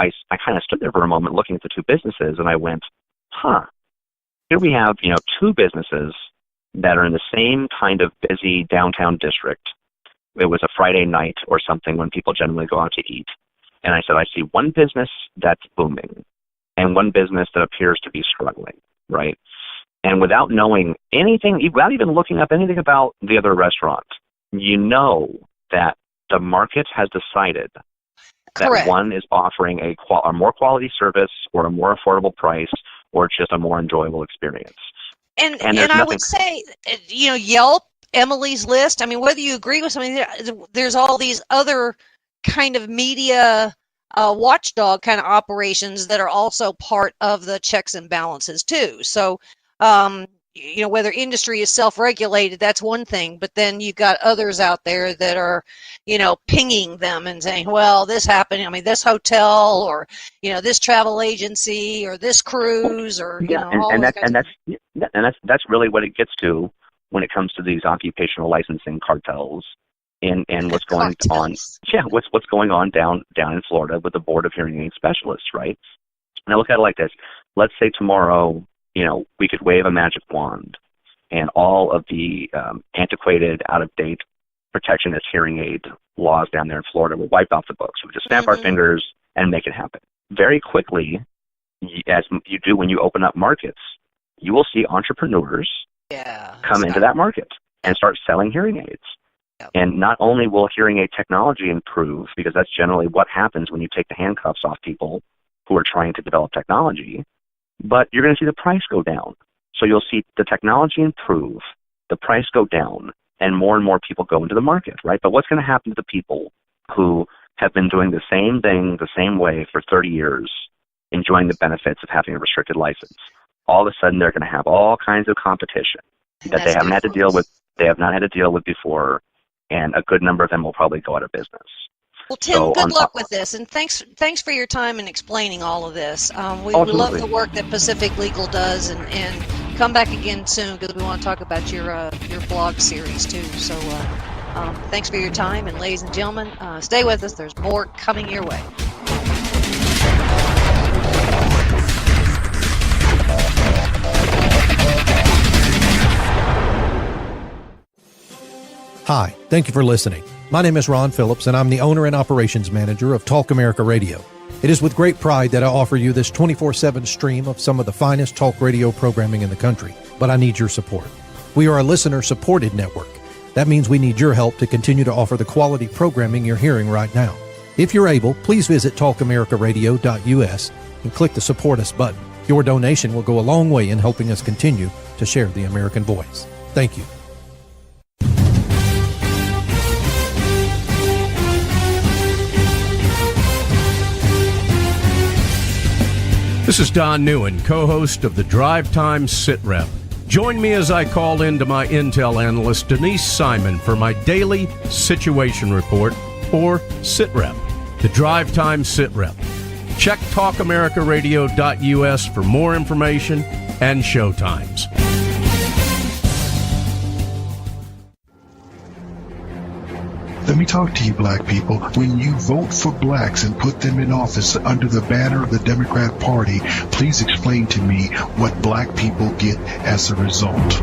kind of stood there for a moment looking at the two businesses, and I went, here we have, two businesses that are in the same kind of busy downtown district. It was a Friday night or something when people generally go out to eat. And I said, I see one business that's booming and one business that appears to be struggling, right? And without knowing anything, without even looking up anything about the other restaurant, that the market has decided that one is offering a more quality service or a more affordable price or just a more enjoyable experience. And I would say, Yelp, Emily's List, I mean, whether you agree with something, there's all these other kind of media watchdog kind of operations that are also part of the checks and balances too. So, whether industry is self-regulated, that's one thing, but then you've got others out there that are, pinging them and saying, well, this happened, this hotel, or, this travel agency, or this cruise, or, that's really what it gets to when it comes to these occupational licensing cartels and what's going on. Yeah, what's going on down in Florida with the Board of Hearing Aid Specialists, right? Now look at it like this. Let's say tomorrow, we could wave a magic wand and all of the antiquated, out-of-date protectionist hearing aid laws down there in Florida will wipe off the books. We just snap our fingers and make it happen. Very quickly, as you do when you open up markets, you will see entrepreneurs come into that market and start selling hearing aids. Yep. And not only will hearing aid technology improve, because that's generally what happens when you take the handcuffs off people who are trying to develop technology, but you're going to see the price go down. So you'll see the technology improve, the price go down, and more people go into the market, right? But what's going to happen to the people who have been doing the same thing the same way for 30 years, enjoying the benefits of having a restricted license? All of a sudden, they're going to have all kinds of competition that they haven't had to deal with. They have not had to deal with before, and a good number of them will probably go out of business. Well, Tim, good luck with this, and thanks for your time in explaining all of this. We love the work that Pacific Legal does, and come back again soon because we want to talk about your blog series too. So thanks for your time, and ladies and gentlemen, stay with us. There's more coming your way. Hi, thank you for listening. My name is Ron Phillips, and I'm the owner and operations manager of Talk America Radio. It is with great pride that I offer you this 24/7 stream of some of the finest talk radio programming in the country, but I need your support. We are a listener-supported network. That means we need your help to continue to offer the quality programming you're hearing right now. If you're able, please visit talkamericaradio.us and click the Support Us button. Your donation will go a long way in helping us continue to share the American voice. Thank you. This is Don Newen, co-host of the Drive Time Sit Rep. Join me as I call into my intel analyst, Denise Simon, for my daily situation report, or SITREP, the Drive Time SITREP. Check talkamericaradio.us for more information and showtimes. Let me talk to you, black people. When you vote for blacks and put them in office under the banner of the Democrat Party, please explain to me what black people get as a result.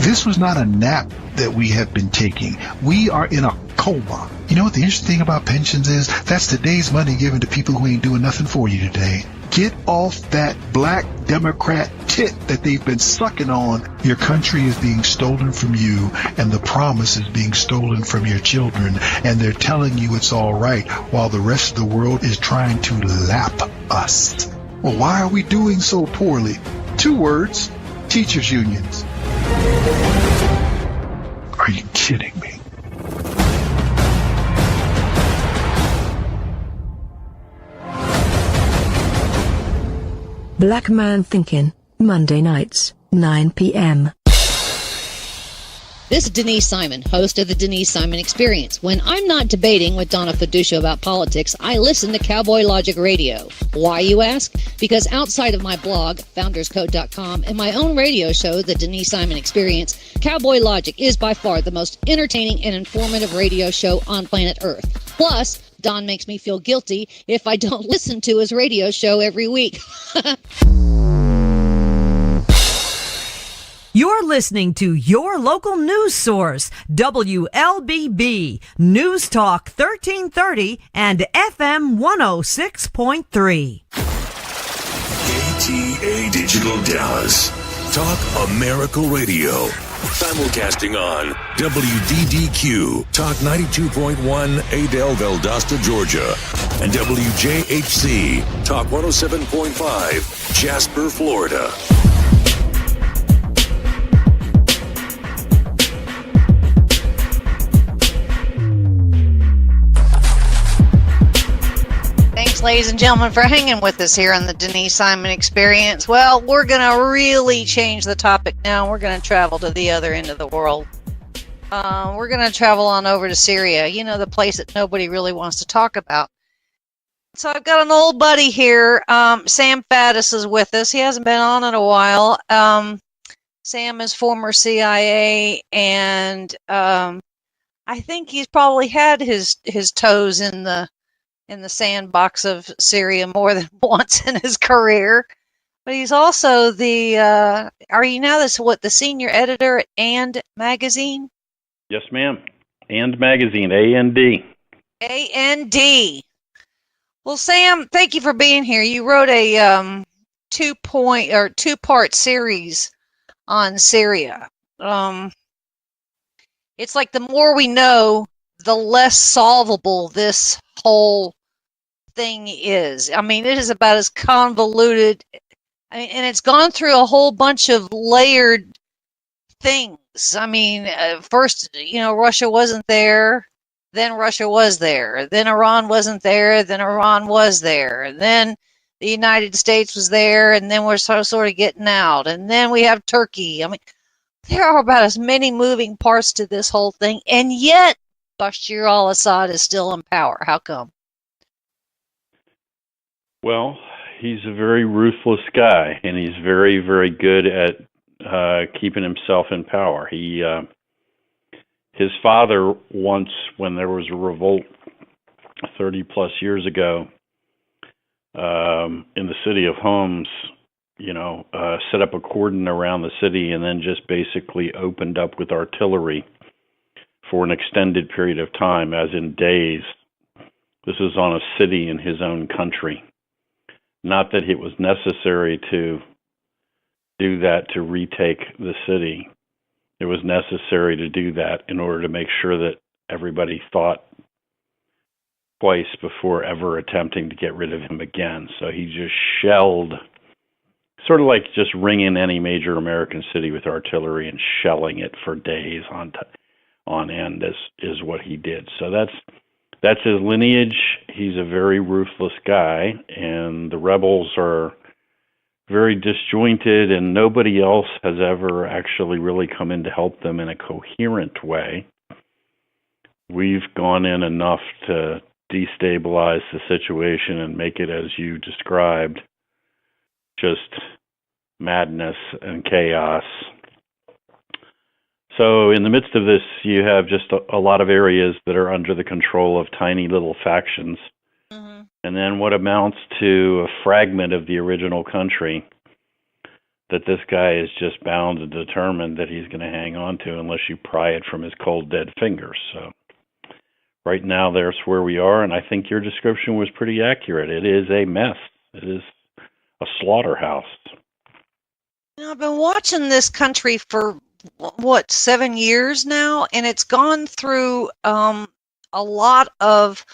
This was not a nap that we have been taking. We are in a coma. You know what the interesting thing about pensions is? That's today's money given to people who ain't doing nothing for you today. Get off that black Democrat tit that they've been sucking on. Your country is being stolen from you, and the promise is being stolen from your children, and they're telling you it's all right while the rest of the world is trying to lap us. Well, why are we doing so poorly? 2 words: teachers' unions. Are you kidding me? Black Man Thinking, Monday nights, 9 p.m. This is Denise Simon, host of the Denise Simon Experience. When I'm not debating with Donna Fiducia about politics, I listen to Cowboy Logic Radio. Why, you ask? Because outside of my blog, founderscode.com, and my own radio show, the Denise Simon Experience, Cowboy Logic is by far the most entertaining and informative radio show on planet Earth. Plus, Don makes me feel guilty if I don't listen to his radio show every week. You're listening to your local news source, WLBB, News Talk 1330 and FM 106.3. KTA Digital Dallas. Talk America Radio. Simulcasting on WDDQ, Talk 92.1, Adel, Valdosta, Georgia, and WJHC, Talk 107.5, Jasper, Florida. Thanks, ladies and gentlemen, for hanging with us here on the Denise Simon Experience. Well, we're going to really change the topic now. We're going to travel to the other end of the world. We're going to travel on over to Syria, you know, the place that nobody really wants to talk about. So I've got an old buddy here. Sam Faddis is with us. He hasn't been on in a while. Sam is former CIA, and I think he's probably had his toes in the sandbox of Syria more than once in his career. But he's also the the senior editor at And Magazine? Yes, ma'am. And Magazine, A-N-D. A-N-D. Well, Sam, thank you for being here. You wrote a two-part series on Syria. It's like the more we know, the less solvable this whole thing is. I mean, it is about as convoluted. I mean, and it's gone through a whole bunch of layered things. I mean, first, Russia wasn't there. Then Russia was there. Then Iran wasn't there. Then Iran was there. Then the United States was there. And then we're sort of getting out. And then we have Turkey. I mean, there are about as many moving parts to this whole thing. And yet, Bashar al-Assad is still in power. How come? Well, he's a very ruthless guy, and he's very, very good at keeping himself in power. His father once, when there was a revolt 30-plus years ago in the city of Homs, set up a cordon around the city and then just basically opened up with artillery for an extended period of time, as in days. This is on a city in his own country. Not that it was necessary to do that to retake the city. It was necessary to do that in order to make sure that everybody thought twice before ever attempting to get rid of him again. So he just shelled, sort of like just ringing any major American city with artillery and shelling it for days on end is what he did. So that's his lineage. He's a very ruthless guy, and the rebels are very disjointed, and nobody else has ever actually really come in to help them in a coherent way. We've gone in enough to destabilize the situation and make it, as you described, just madness and chaos. So in the midst of this, you have just a lot of areas that are under the control of tiny little factions. And then what amounts to a fragment of the original country that this guy is just bound and determined that he's going to hang on to unless you pry it from his cold, dead fingers. So right now, there's where we are, and I think your description was pretty accurate. It is a mess. It is a slaughterhouse. I've been watching this country for, 7 years now, and it's gone through a lot of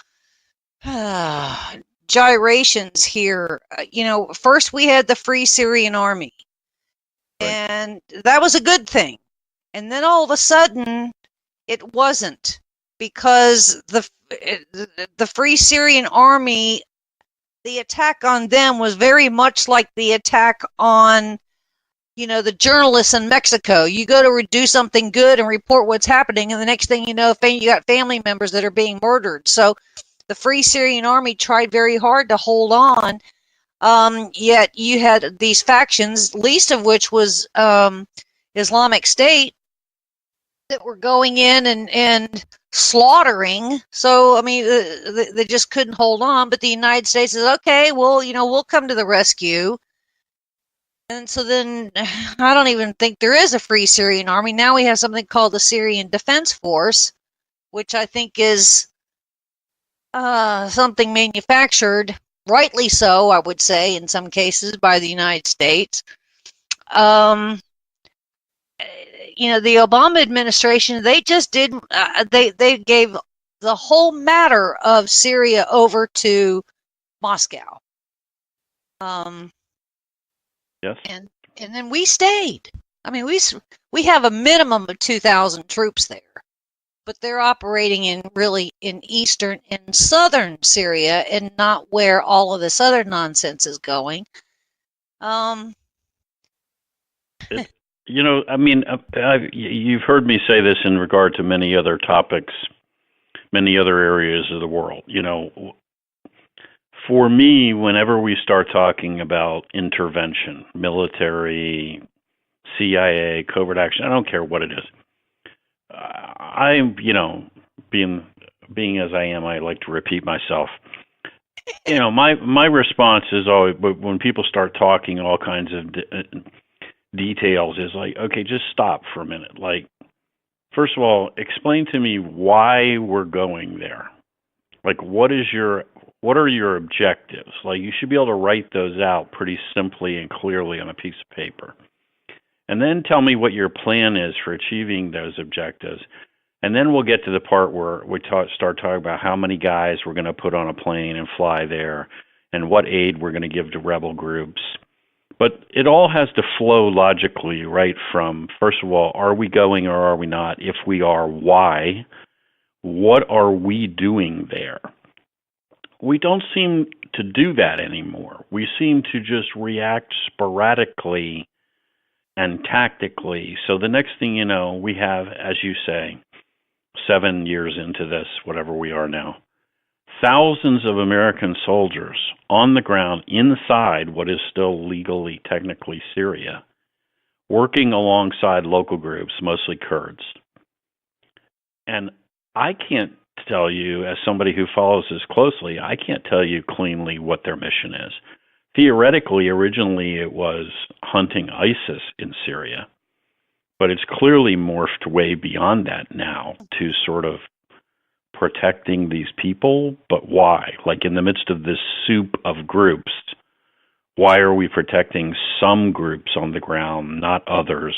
gyrations here. First we had the Free Syrian Army, and that was a good thing. And then all of a sudden, it wasn't, because the Free Syrian Army, the attack on them was very much like the attack on, the journalists in Mexico. You go to do something good and report what's happening, and the next thing you know, you got family members that are being murdered. So the Free Syrian Army tried very hard to hold on, yet you had these factions, least of which was Islamic State, that were going in and slaughtering. So, I mean, they just couldn't hold on. But the United States is, okay, well, we'll come to the rescue. And so then I don't even think there is a Free Syrian Army. Now we have something called the Syrian Defense Force, which I think is something manufactured, rightly so, I would say, in some cases, by the United States. The Obama administration, they just did, they gave the whole matter of Syria over to Moscow. Yes. And then we stayed. I mean, we have a minimum of 2,000 troops there, but they're operating in eastern and southern Syria, and not where all of this other nonsense is going. You've heard me say this in regard to many other topics, many other areas of the world. For me, whenever we start talking about intervention, military, CIA, covert action, I don't care what it is. I'm, being as I am, I like to repeat myself. My response is always, when people start talking all kinds of details, is like, okay, just stop for a minute. Like, first of all, explain to me why we're going there. Like, what are your objectives? Like, you should be able to write those out pretty simply and clearly on a piece of paper. And then tell me what your plan is for achieving those objectives. And then we'll get to the part where we start talking about how many guys we're going to put on a plane and fly there, and what aid we're going to give to rebel groups. But it all has to flow logically, right from, first of all, are we going or are we not? If we are, why? What are we doing there? We don't seem to do that anymore. We seem to just react sporadically and tactically. So the next thing you know, we have, as you say, 7 years into this, whatever we are now, thousands of American soldiers on the ground inside what is still legally, technically Syria, working alongside local groups, mostly Kurds. And I can't tell you, as somebody who follows this closely, I can't tell you cleanly what their mission is. Theoretically, originally it was hunting ISIS in Syria, but it's clearly morphed way beyond that now to sort of protecting these people. But why? Like, in the midst of this soup of groups, why are we protecting some groups on the ground, not others?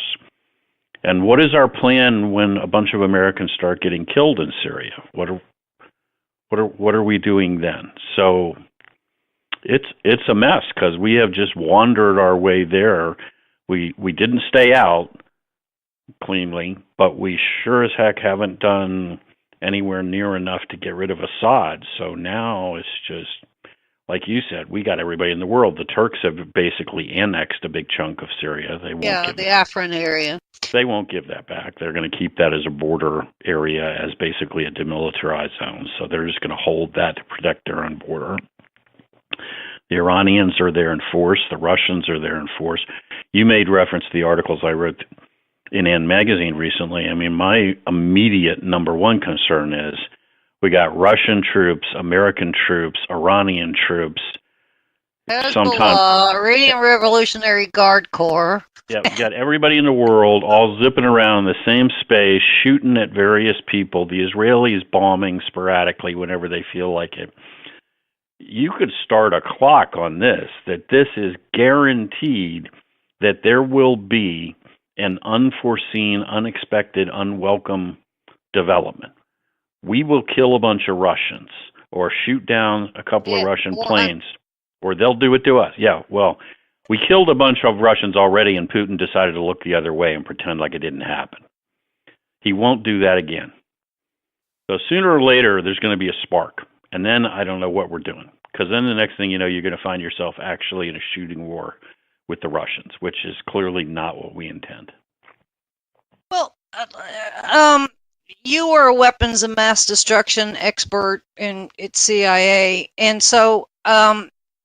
And what is our plan when a bunch of Americans start getting killed in Syria? What are we doing then? So it's a mess, because we have just wandered our way there. We didn't stay out cleanly, but we sure as heck haven't done anywhere near enough to get rid of Assad. So now it's just, like you said, we got everybody in the world. The Turks have basically annexed a big chunk of Syria. They won't give the Afrin area. They won't give that back. They're going to keep that as a border area, as basically a demilitarized zone. So they're just going to hold that to protect their own border. The Iranians are there in force. The Russians are there in force. You made reference to the articles I wrote in N Magazine recently. I mean, my immediate number one concern is we got Russian troops, American troops, Iranian troops. Hezbollah, Iranian Revolutionary Guard Corps. Yeah, we got everybody in the world all zipping around the same space, shooting at various people. The Israelis bombing sporadically whenever they feel like it. You could start a clock on this, that this is guaranteed that there will be an unforeseen, unexpected, unwelcome development. We will kill a bunch of Russians or shoot down a couple of Russian planes, or they'll do it to us. Yeah, well, we killed a bunch of Russians already, and Putin decided to look the other way and pretend like it didn't happen. He won't do that again. So sooner or later, there's going to be a spark. And then I don't know what we're doing. Because then the next thing you know, you're going to find yourself actually in a shooting war with the Russians, which is clearly not what we intend. Well, you are a weapons of mass destruction expert at CIA. And so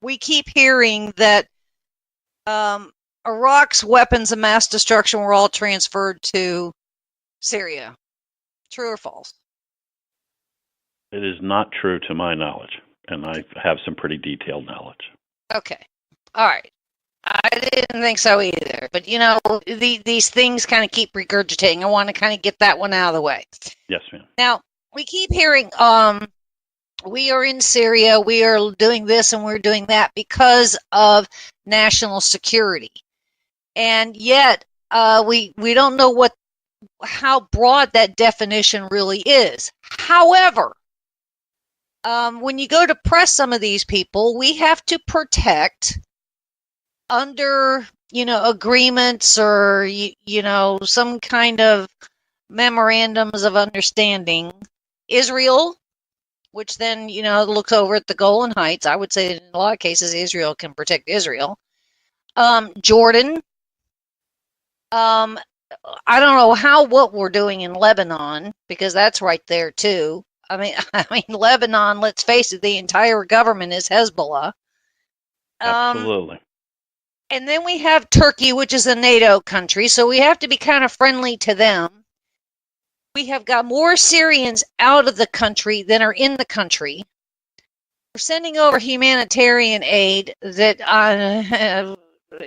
we keep hearing that Iraq's weapons of mass destruction were all transferred to Syria. True or false? It is not true to my knowledge, and I have some pretty detailed knowledge. Okay. All right. I didn't think so either. But, you know, these things kind of keep regurgitating. I want to kind of get that one out of the way. Yes, ma'am. Now, we keep hearing we are in Syria, we are doing this and we're doing that because of national security. And yet, we don't know how broad that definition really is. However, when you go to press some of these people, we have to protect under, agreements or, some kind of memorandums of understanding. Israel, which then, looks over at the Golan Heights. I would say that in a lot of cases, Israel can protect Israel. Jordan. I don't know what we're doing in Lebanon, because that's right there too. I mean, Lebanon, let's face it, the entire government is Hezbollah. Absolutely. And then we have Turkey, which is a NATO country, so we have to be kind of friendly to them. We have got more Syrians out of the country than are in the country. We're sending over humanitarian aid that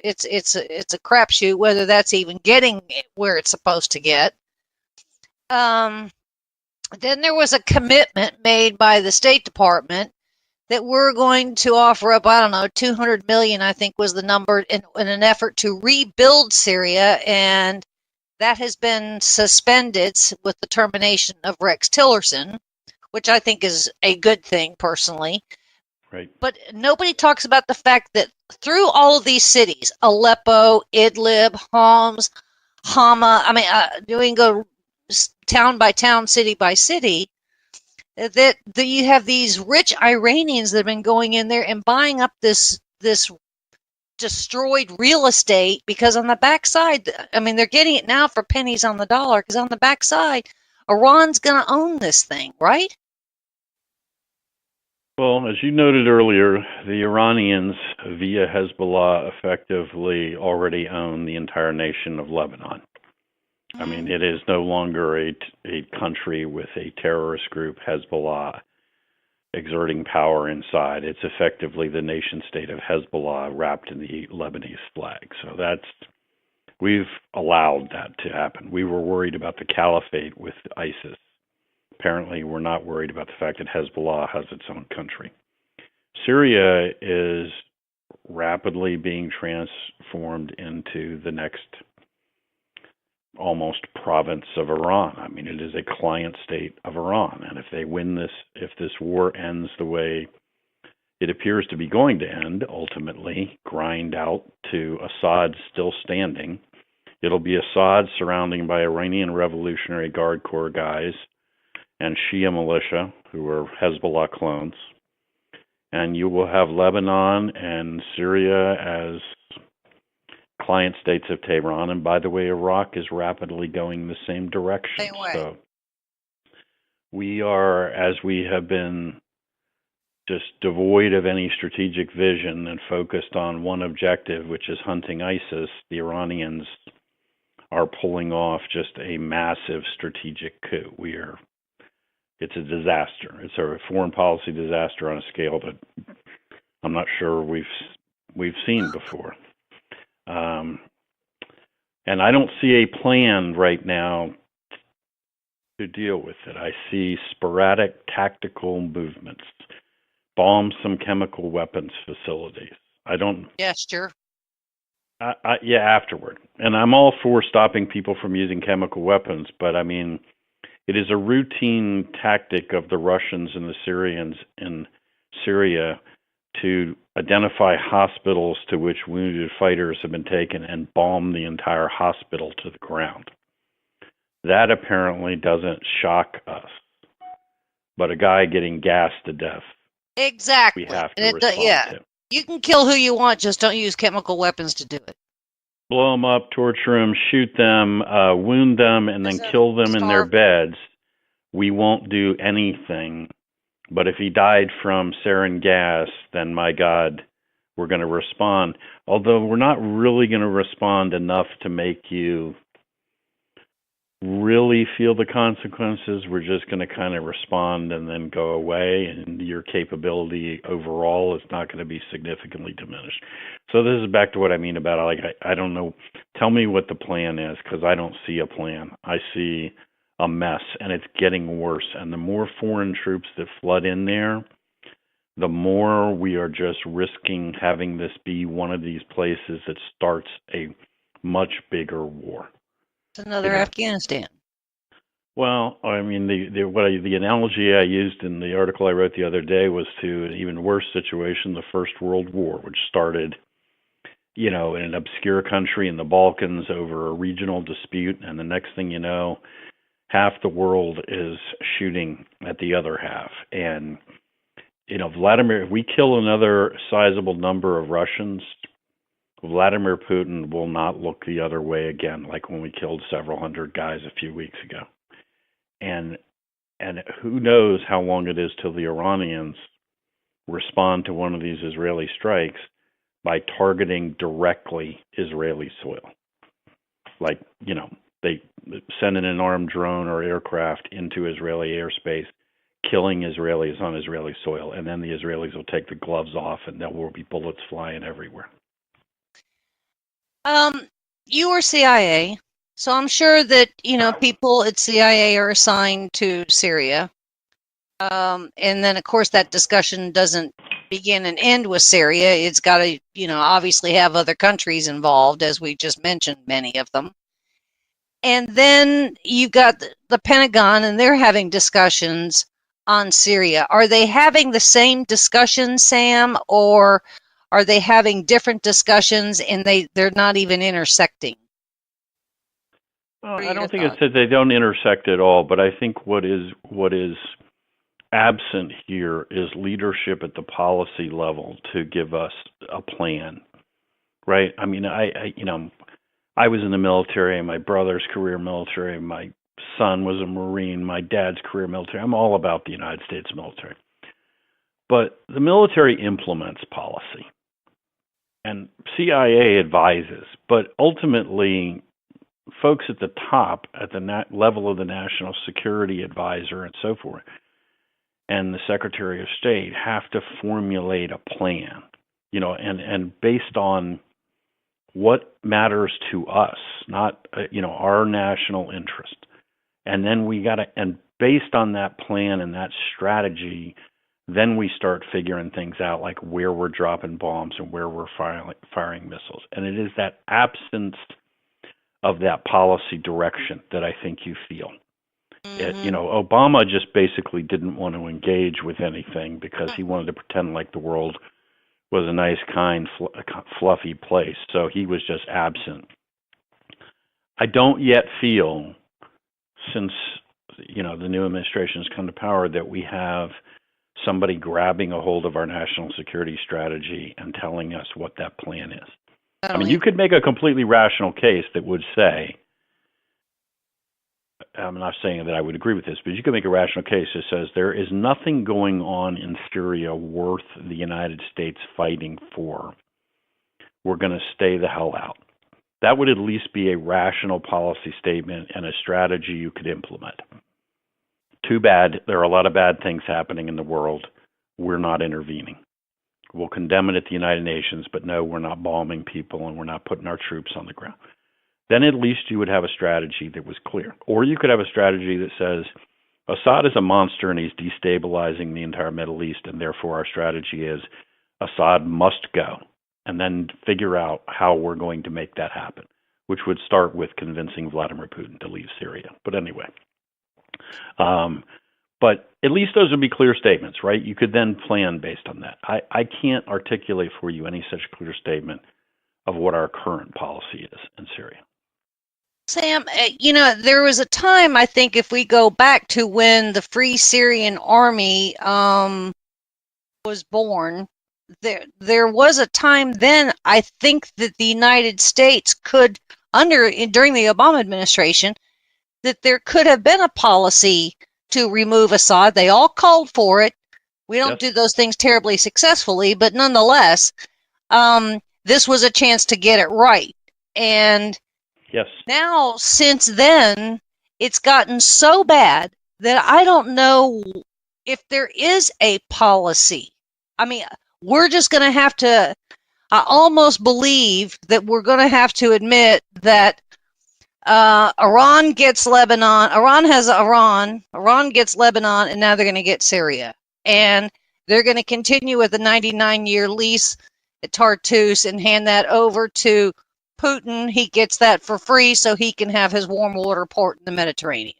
it's a crapshoot whether that's even getting where it's supposed to get. Then there was a commitment made by the State Department that we're going to offer up, $200 million, I think was the number, in an effort to rebuild Syria, and that has been suspended with the termination of Rex Tillerson, which I think is a good thing personally. Right. But nobody talks about the fact that through all of these cities, Aleppo, Idlib, Homs, Hama, doing go town by town, city by city, that you have these rich Iranians that have been going in there and buying up this destroyed real estate, because on the backside, they're getting it now for pennies on the dollar, because on the backside, Iran's going to own this thing, right? Well, as you noted earlier, the Iranians, via Hezbollah, effectively already own the entire nation of Lebanon. It is no longer a country with a terrorist group, Hezbollah, exerting power inside. It's effectively the nation state of Hezbollah wrapped in the Lebanese flag. So we've allowed that to happen. We were worried about the caliphate with ISIS. Apparently, we're not worried about the fact that Hezbollah has its own country. Syria is rapidly being transformed into the next almost province of Iran. It is a client state of Iran. And if they win this, if this war ends the way it appears to be going to end, ultimately grind out to Assad still standing, it'll be Assad surrounding by Iranian Revolutionary Guard Corps guys and Shia militia, who are Hezbollah clones. and you will have Lebanon and Syria as client states of Tehran. And by the way, Iraq is rapidly going the same direction. Same way. So we are, as we have been just devoid of any strategic vision and focused on one objective, which is hunting ISIS, the Iranians are pulling off just a massive strategic coup. It's a disaster. It's a foreign policy disaster on a scale that I'm not sure we've seen before. And I don't see a plan right now to deal with it. I see sporadic tactical movements, bomb some chemical weapons facilities. I don't. Yes, sure. Yeah, afterward. And I'm all for stopping people from using chemical weapons, but I mean, it is a routine tactic of the Russians and the Syrians in Syria to identify hospitals to which wounded fighters have been taken and bomb the entire hospital to the ground. That apparently doesn't shock us. But a guy getting gassed to death, Exactly. we have to And respond to. You can kill who you want, just don't use chemical weapons to do it. Blow them up, torture them, shoot them, wound them, and then kill them in their beds. We won't do anything. But if he died from sarin gas, then my God, we're going to respond. Although we're not really going to respond enough to make you really feel the consequences. We're just going to kind of respond and then go away, and your capability overall is not going to be significantly diminished. So this is back to what I mean about, like, I don't know. Tell me what the plan is, because I don't see a plan. I see a mess, and it's getting worse. And the more foreign troops that flood in there, the more we are just risking having this be one of these places that starts a much bigger war. It's another Afghanistan. Well, I mean, the analogy I used in the article I wrote the other day was to an even worse situation, the First World War, which started, in an obscure country in the Balkans over a regional dispute, and the next thing you know, half the world is shooting at the other half. And, Vladimir, if we kill another sizable number of Russians, Vladimir Putin will not look the other way again, like when we killed several hundred guys a few weeks ago. And who knows how long it is till the Iranians respond to one of these Israeli strikes by targeting directly Israeli soil. Like, they send in an armed drone or aircraft into Israeli airspace, killing Israelis on Israeli soil, and then the Israelis will take the gloves off and there will be bullets flying everywhere. You were CIA, so I'm sure that, people at CIA are assigned to Syria. And then, of course, that discussion doesn't begin and end with Syria. It's got to, obviously have other countries involved, as we just mentioned, many of them. And then you've got the Pentagon, and they're having discussions on Syria. Are they having the same discussions, Sam, or are they having different discussions and they're not even intersecting? Well, I don't think it's that they don't intersect at all, but I think what is absent here is leadership at the policy level to give us a plan, right? I mean, I was in the military, my brother's career military, my son was a Marine, my dad's career military. I'm all about the United States military. But the military implements policy. And CIA advises, but ultimately, folks at the top, at the level of the National Security Advisor and so forth, and the Secretary of State have to formulate a plan, and based on what matters to us, not, our national interest. And then and based on that plan and that strategy, then we start figuring things out, like where we're dropping bombs and where we're firing missiles. And it is that absence of that policy direction that I think you feel. Obama just basically didn't want to engage with anything because he wanted to pretend like the world was a nice, kind, fluffy place. So he was just absent. I don't yet feel, since the new administration has come to power, that we have somebody grabbing a hold of our national security strategy and telling us what that plan is. I mean, you could make a completely rational case that would say, I'm not saying that I would agree with this, but you could make a rational case that says there is nothing going on in Syria worth the United States fighting for. We're going to stay the hell out. That would at least be a rational policy statement and a strategy you could implement. Too bad there are a lot of bad things happening in the world. We're not intervening. We'll condemn it at the United Nations, but no, we're not bombing people and we're not putting our troops on the ground. Then at least you would have a strategy that was clear. Or you could have a strategy that says, Assad is a monster and he's destabilizing the entire Middle East, and therefore our strategy is Assad must go, and then figure out how we're going to make that happen, which would start with convincing Vladimir Putin to leave Syria. But anyway, but at least those would be clear statements, right? You could then plan based on that. I can't articulate for you any such clear statement of what our current policy is in Syria. Sam, there was a time, I think, if we go back to when the Free Syrian Army was born, there was a time then, I think, that the United States could, during the Obama administration, that there could have been a policy to remove Assad. They all called for it. We don't do those things terribly successfully, but nonetheless, this was a chance to get it right. And now, since then, it's gotten so bad that I don't know if there is a policy. I mean, we're just going to have to, I almost believe that we're going to have to admit that Iran gets Lebanon, Iran gets Lebanon, and now they're going to get Syria. And they're going to continue with a 99-year lease at Tartus and hand that over to Putin. He gets that for free so he can have his warm water port in the Mediterranean.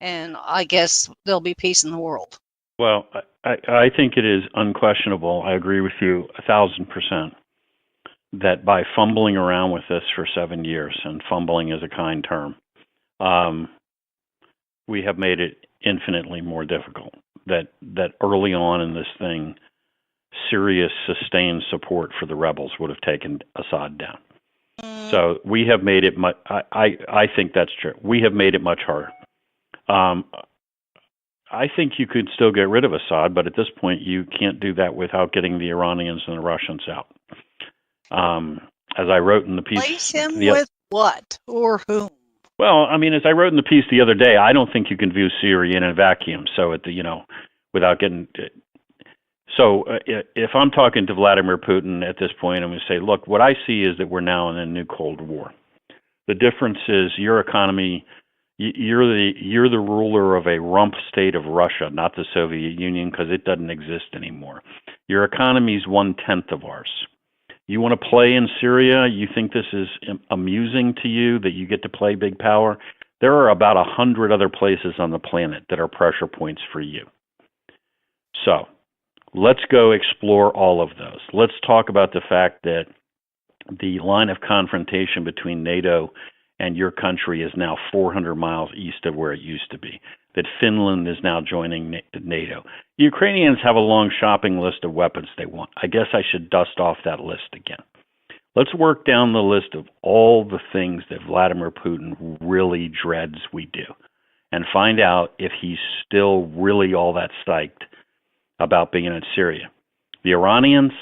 And I guess there'll be peace in the world. Well, I think it is unquestionable. I agree with you 1,000% that by fumbling around with this for 7 years, and fumbling is a kind term, we have made it infinitely more difficult. That early on in this thing, serious sustained support for the rebels would have taken Assad down. So we have made it much. I think that's true. We have made it much harder. I think you could still get rid of Assad, but at this point, you can't do that without getting the Iranians and the Russians out. As I wrote in the piece, replace him with what or whom? Well, I mean, as I wrote in the piece the other day, I don't think you can view Syria in a vacuum. So without getting. So if I'm talking to Vladimir Putin at this point, I'm going to say, look, what I see is that we're now in a new Cold War. The difference is your economy. You're the ruler of a rump state of Russia, not the Soviet Union, because it doesn't exist anymore. Your economy is 1/10 of ours. You want to play in Syria? You think this is amusing to you that you get to play big power? There are about 100 other places on the planet that are pressure points for you. So let's go explore all of those. Let's talk about the fact that the line of confrontation between NATO and your country is now 400 miles east of where it used to be, that Finland is now joining NATO. The Ukrainians have a long shopping list of weapons they want. I guess I should dust off that list again. Let's work down the list of all the things that Vladimir Putin really dreads we do and find out if he's still really all that psyched about being in Syria. The Iranians,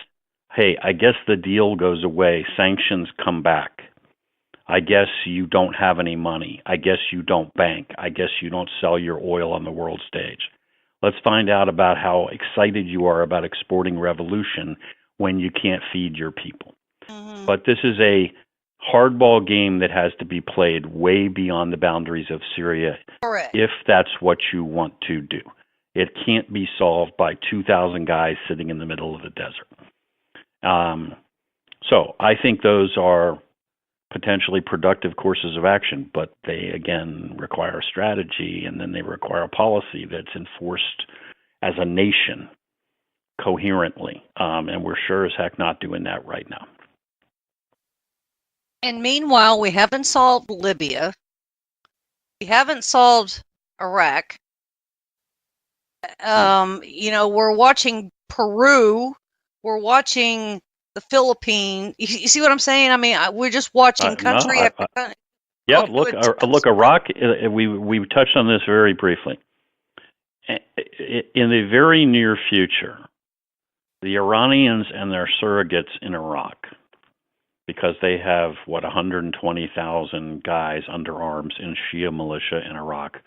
hey, I guess the deal goes away. Sanctions come back. I guess you don't have any money. I guess you don't bank. I guess you don't sell your oil on the world stage. Let's find out about how excited you are about exporting revolution when you can't feed your people. Mm-hmm. But this is a hardball game that has to be played way beyond the boundaries of Syria. Correct. If that's what you want to do. It can't be solved by 2,000 guys sitting in the middle of the desert. So I think those are potentially productive courses of action, but they, again, require a strategy, and then they require a policy that's enforced as a nation coherently. And we're sure as heck not doing that right now. And meanwhile, we haven't solved Libya. We haven't solved Iraq. We're watching Peru. We're watching the Philippines. You see what I'm saying? I mean, we're just watching country after country. Yeah, look, Iraq, we touched on this very briefly. In the very near future, the Iranians and their surrogates in Iraq, because they have, 120,000 guys under arms in Shia militia in Iraq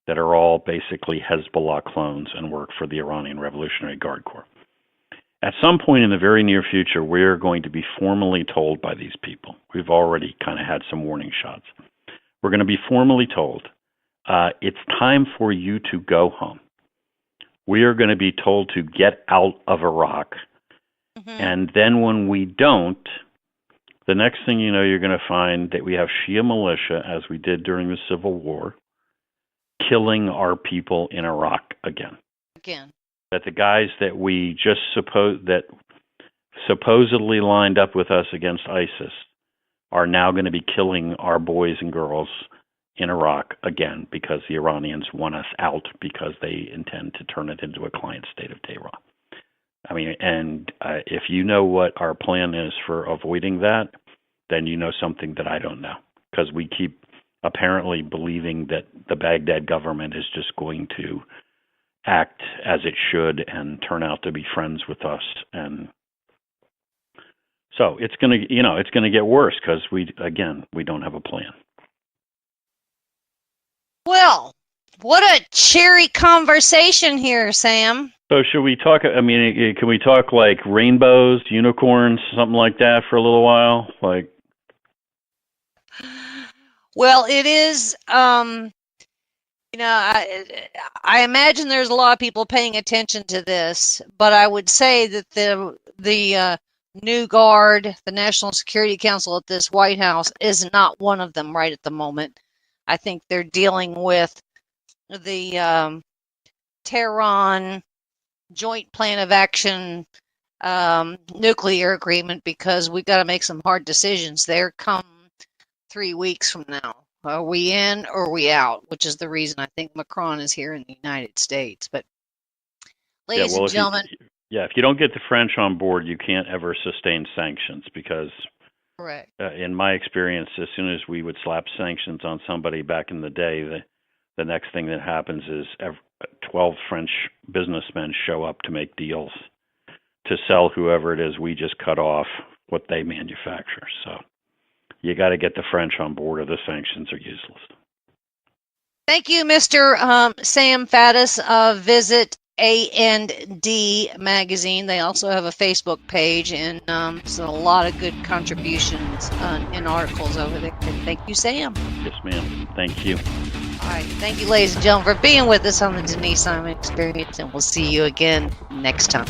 that are all basically Hezbollah clones and work for the Iranian Revolutionary Guard Corps. At some point in the very near future, we're going to be formally told by these people. We've already kind of had some warning shots. We're going to be formally told, it's time for you to go home. We are going to be told to get out of Iraq. Mm-hmm. And then when we don't, the next thing you know, you're going to find that we have Shia militia, as we did during the Civil War, killing our people in Iraq again. That the guys that we just supposedly lined up with us against ISIS are now going to be killing our boys and girls in Iraq again because the Iranians want us out because they intend to turn it into a client state of Tehran. I mean, and if you know what our plan is for avoiding that, then you know something that I don't know, because we keep apparently believing that the Baghdad government is just going to act as it should and turn out to be friends with us. And so it's going to get worse because we don't have a plan. Well, what a cheery conversation here, Sam. So should we talk, can we talk like rainbows, unicorns, something like that for a little while? Well, it is, I imagine there's a lot of people paying attention to this, but I would say that the new guard, the National Security Council at this White House, is not one of them right at the moment. I think they're dealing with the Tehran Joint Plan of Action nuclear agreement, because we've got to make some hard decisions there come 3 weeks from now. Are we in or are we out? Which is the reason I think Macron is here in the United States. But ladies and gentlemen, if you don't get the French on board, you can't ever sustain sanctions, because correct. In my experience, as soon as we would slap sanctions on somebody back in the day, the next thing that happens is 12 French businessmen show up to make deals to sell whoever it is we just cut off what they manufacture. So you got to get the French on board or the sanctions are useless. Thank you, Mr. Sam Faddis. Visit A&D magazine. They also have a Facebook page, and so a lot of good contributions in articles over there. Thank you, Sam. Yes, ma'am. Thank you. All right. Thank you, ladies and gentlemen, for being with us on the Denise Simon Experience, and we'll see you again next time.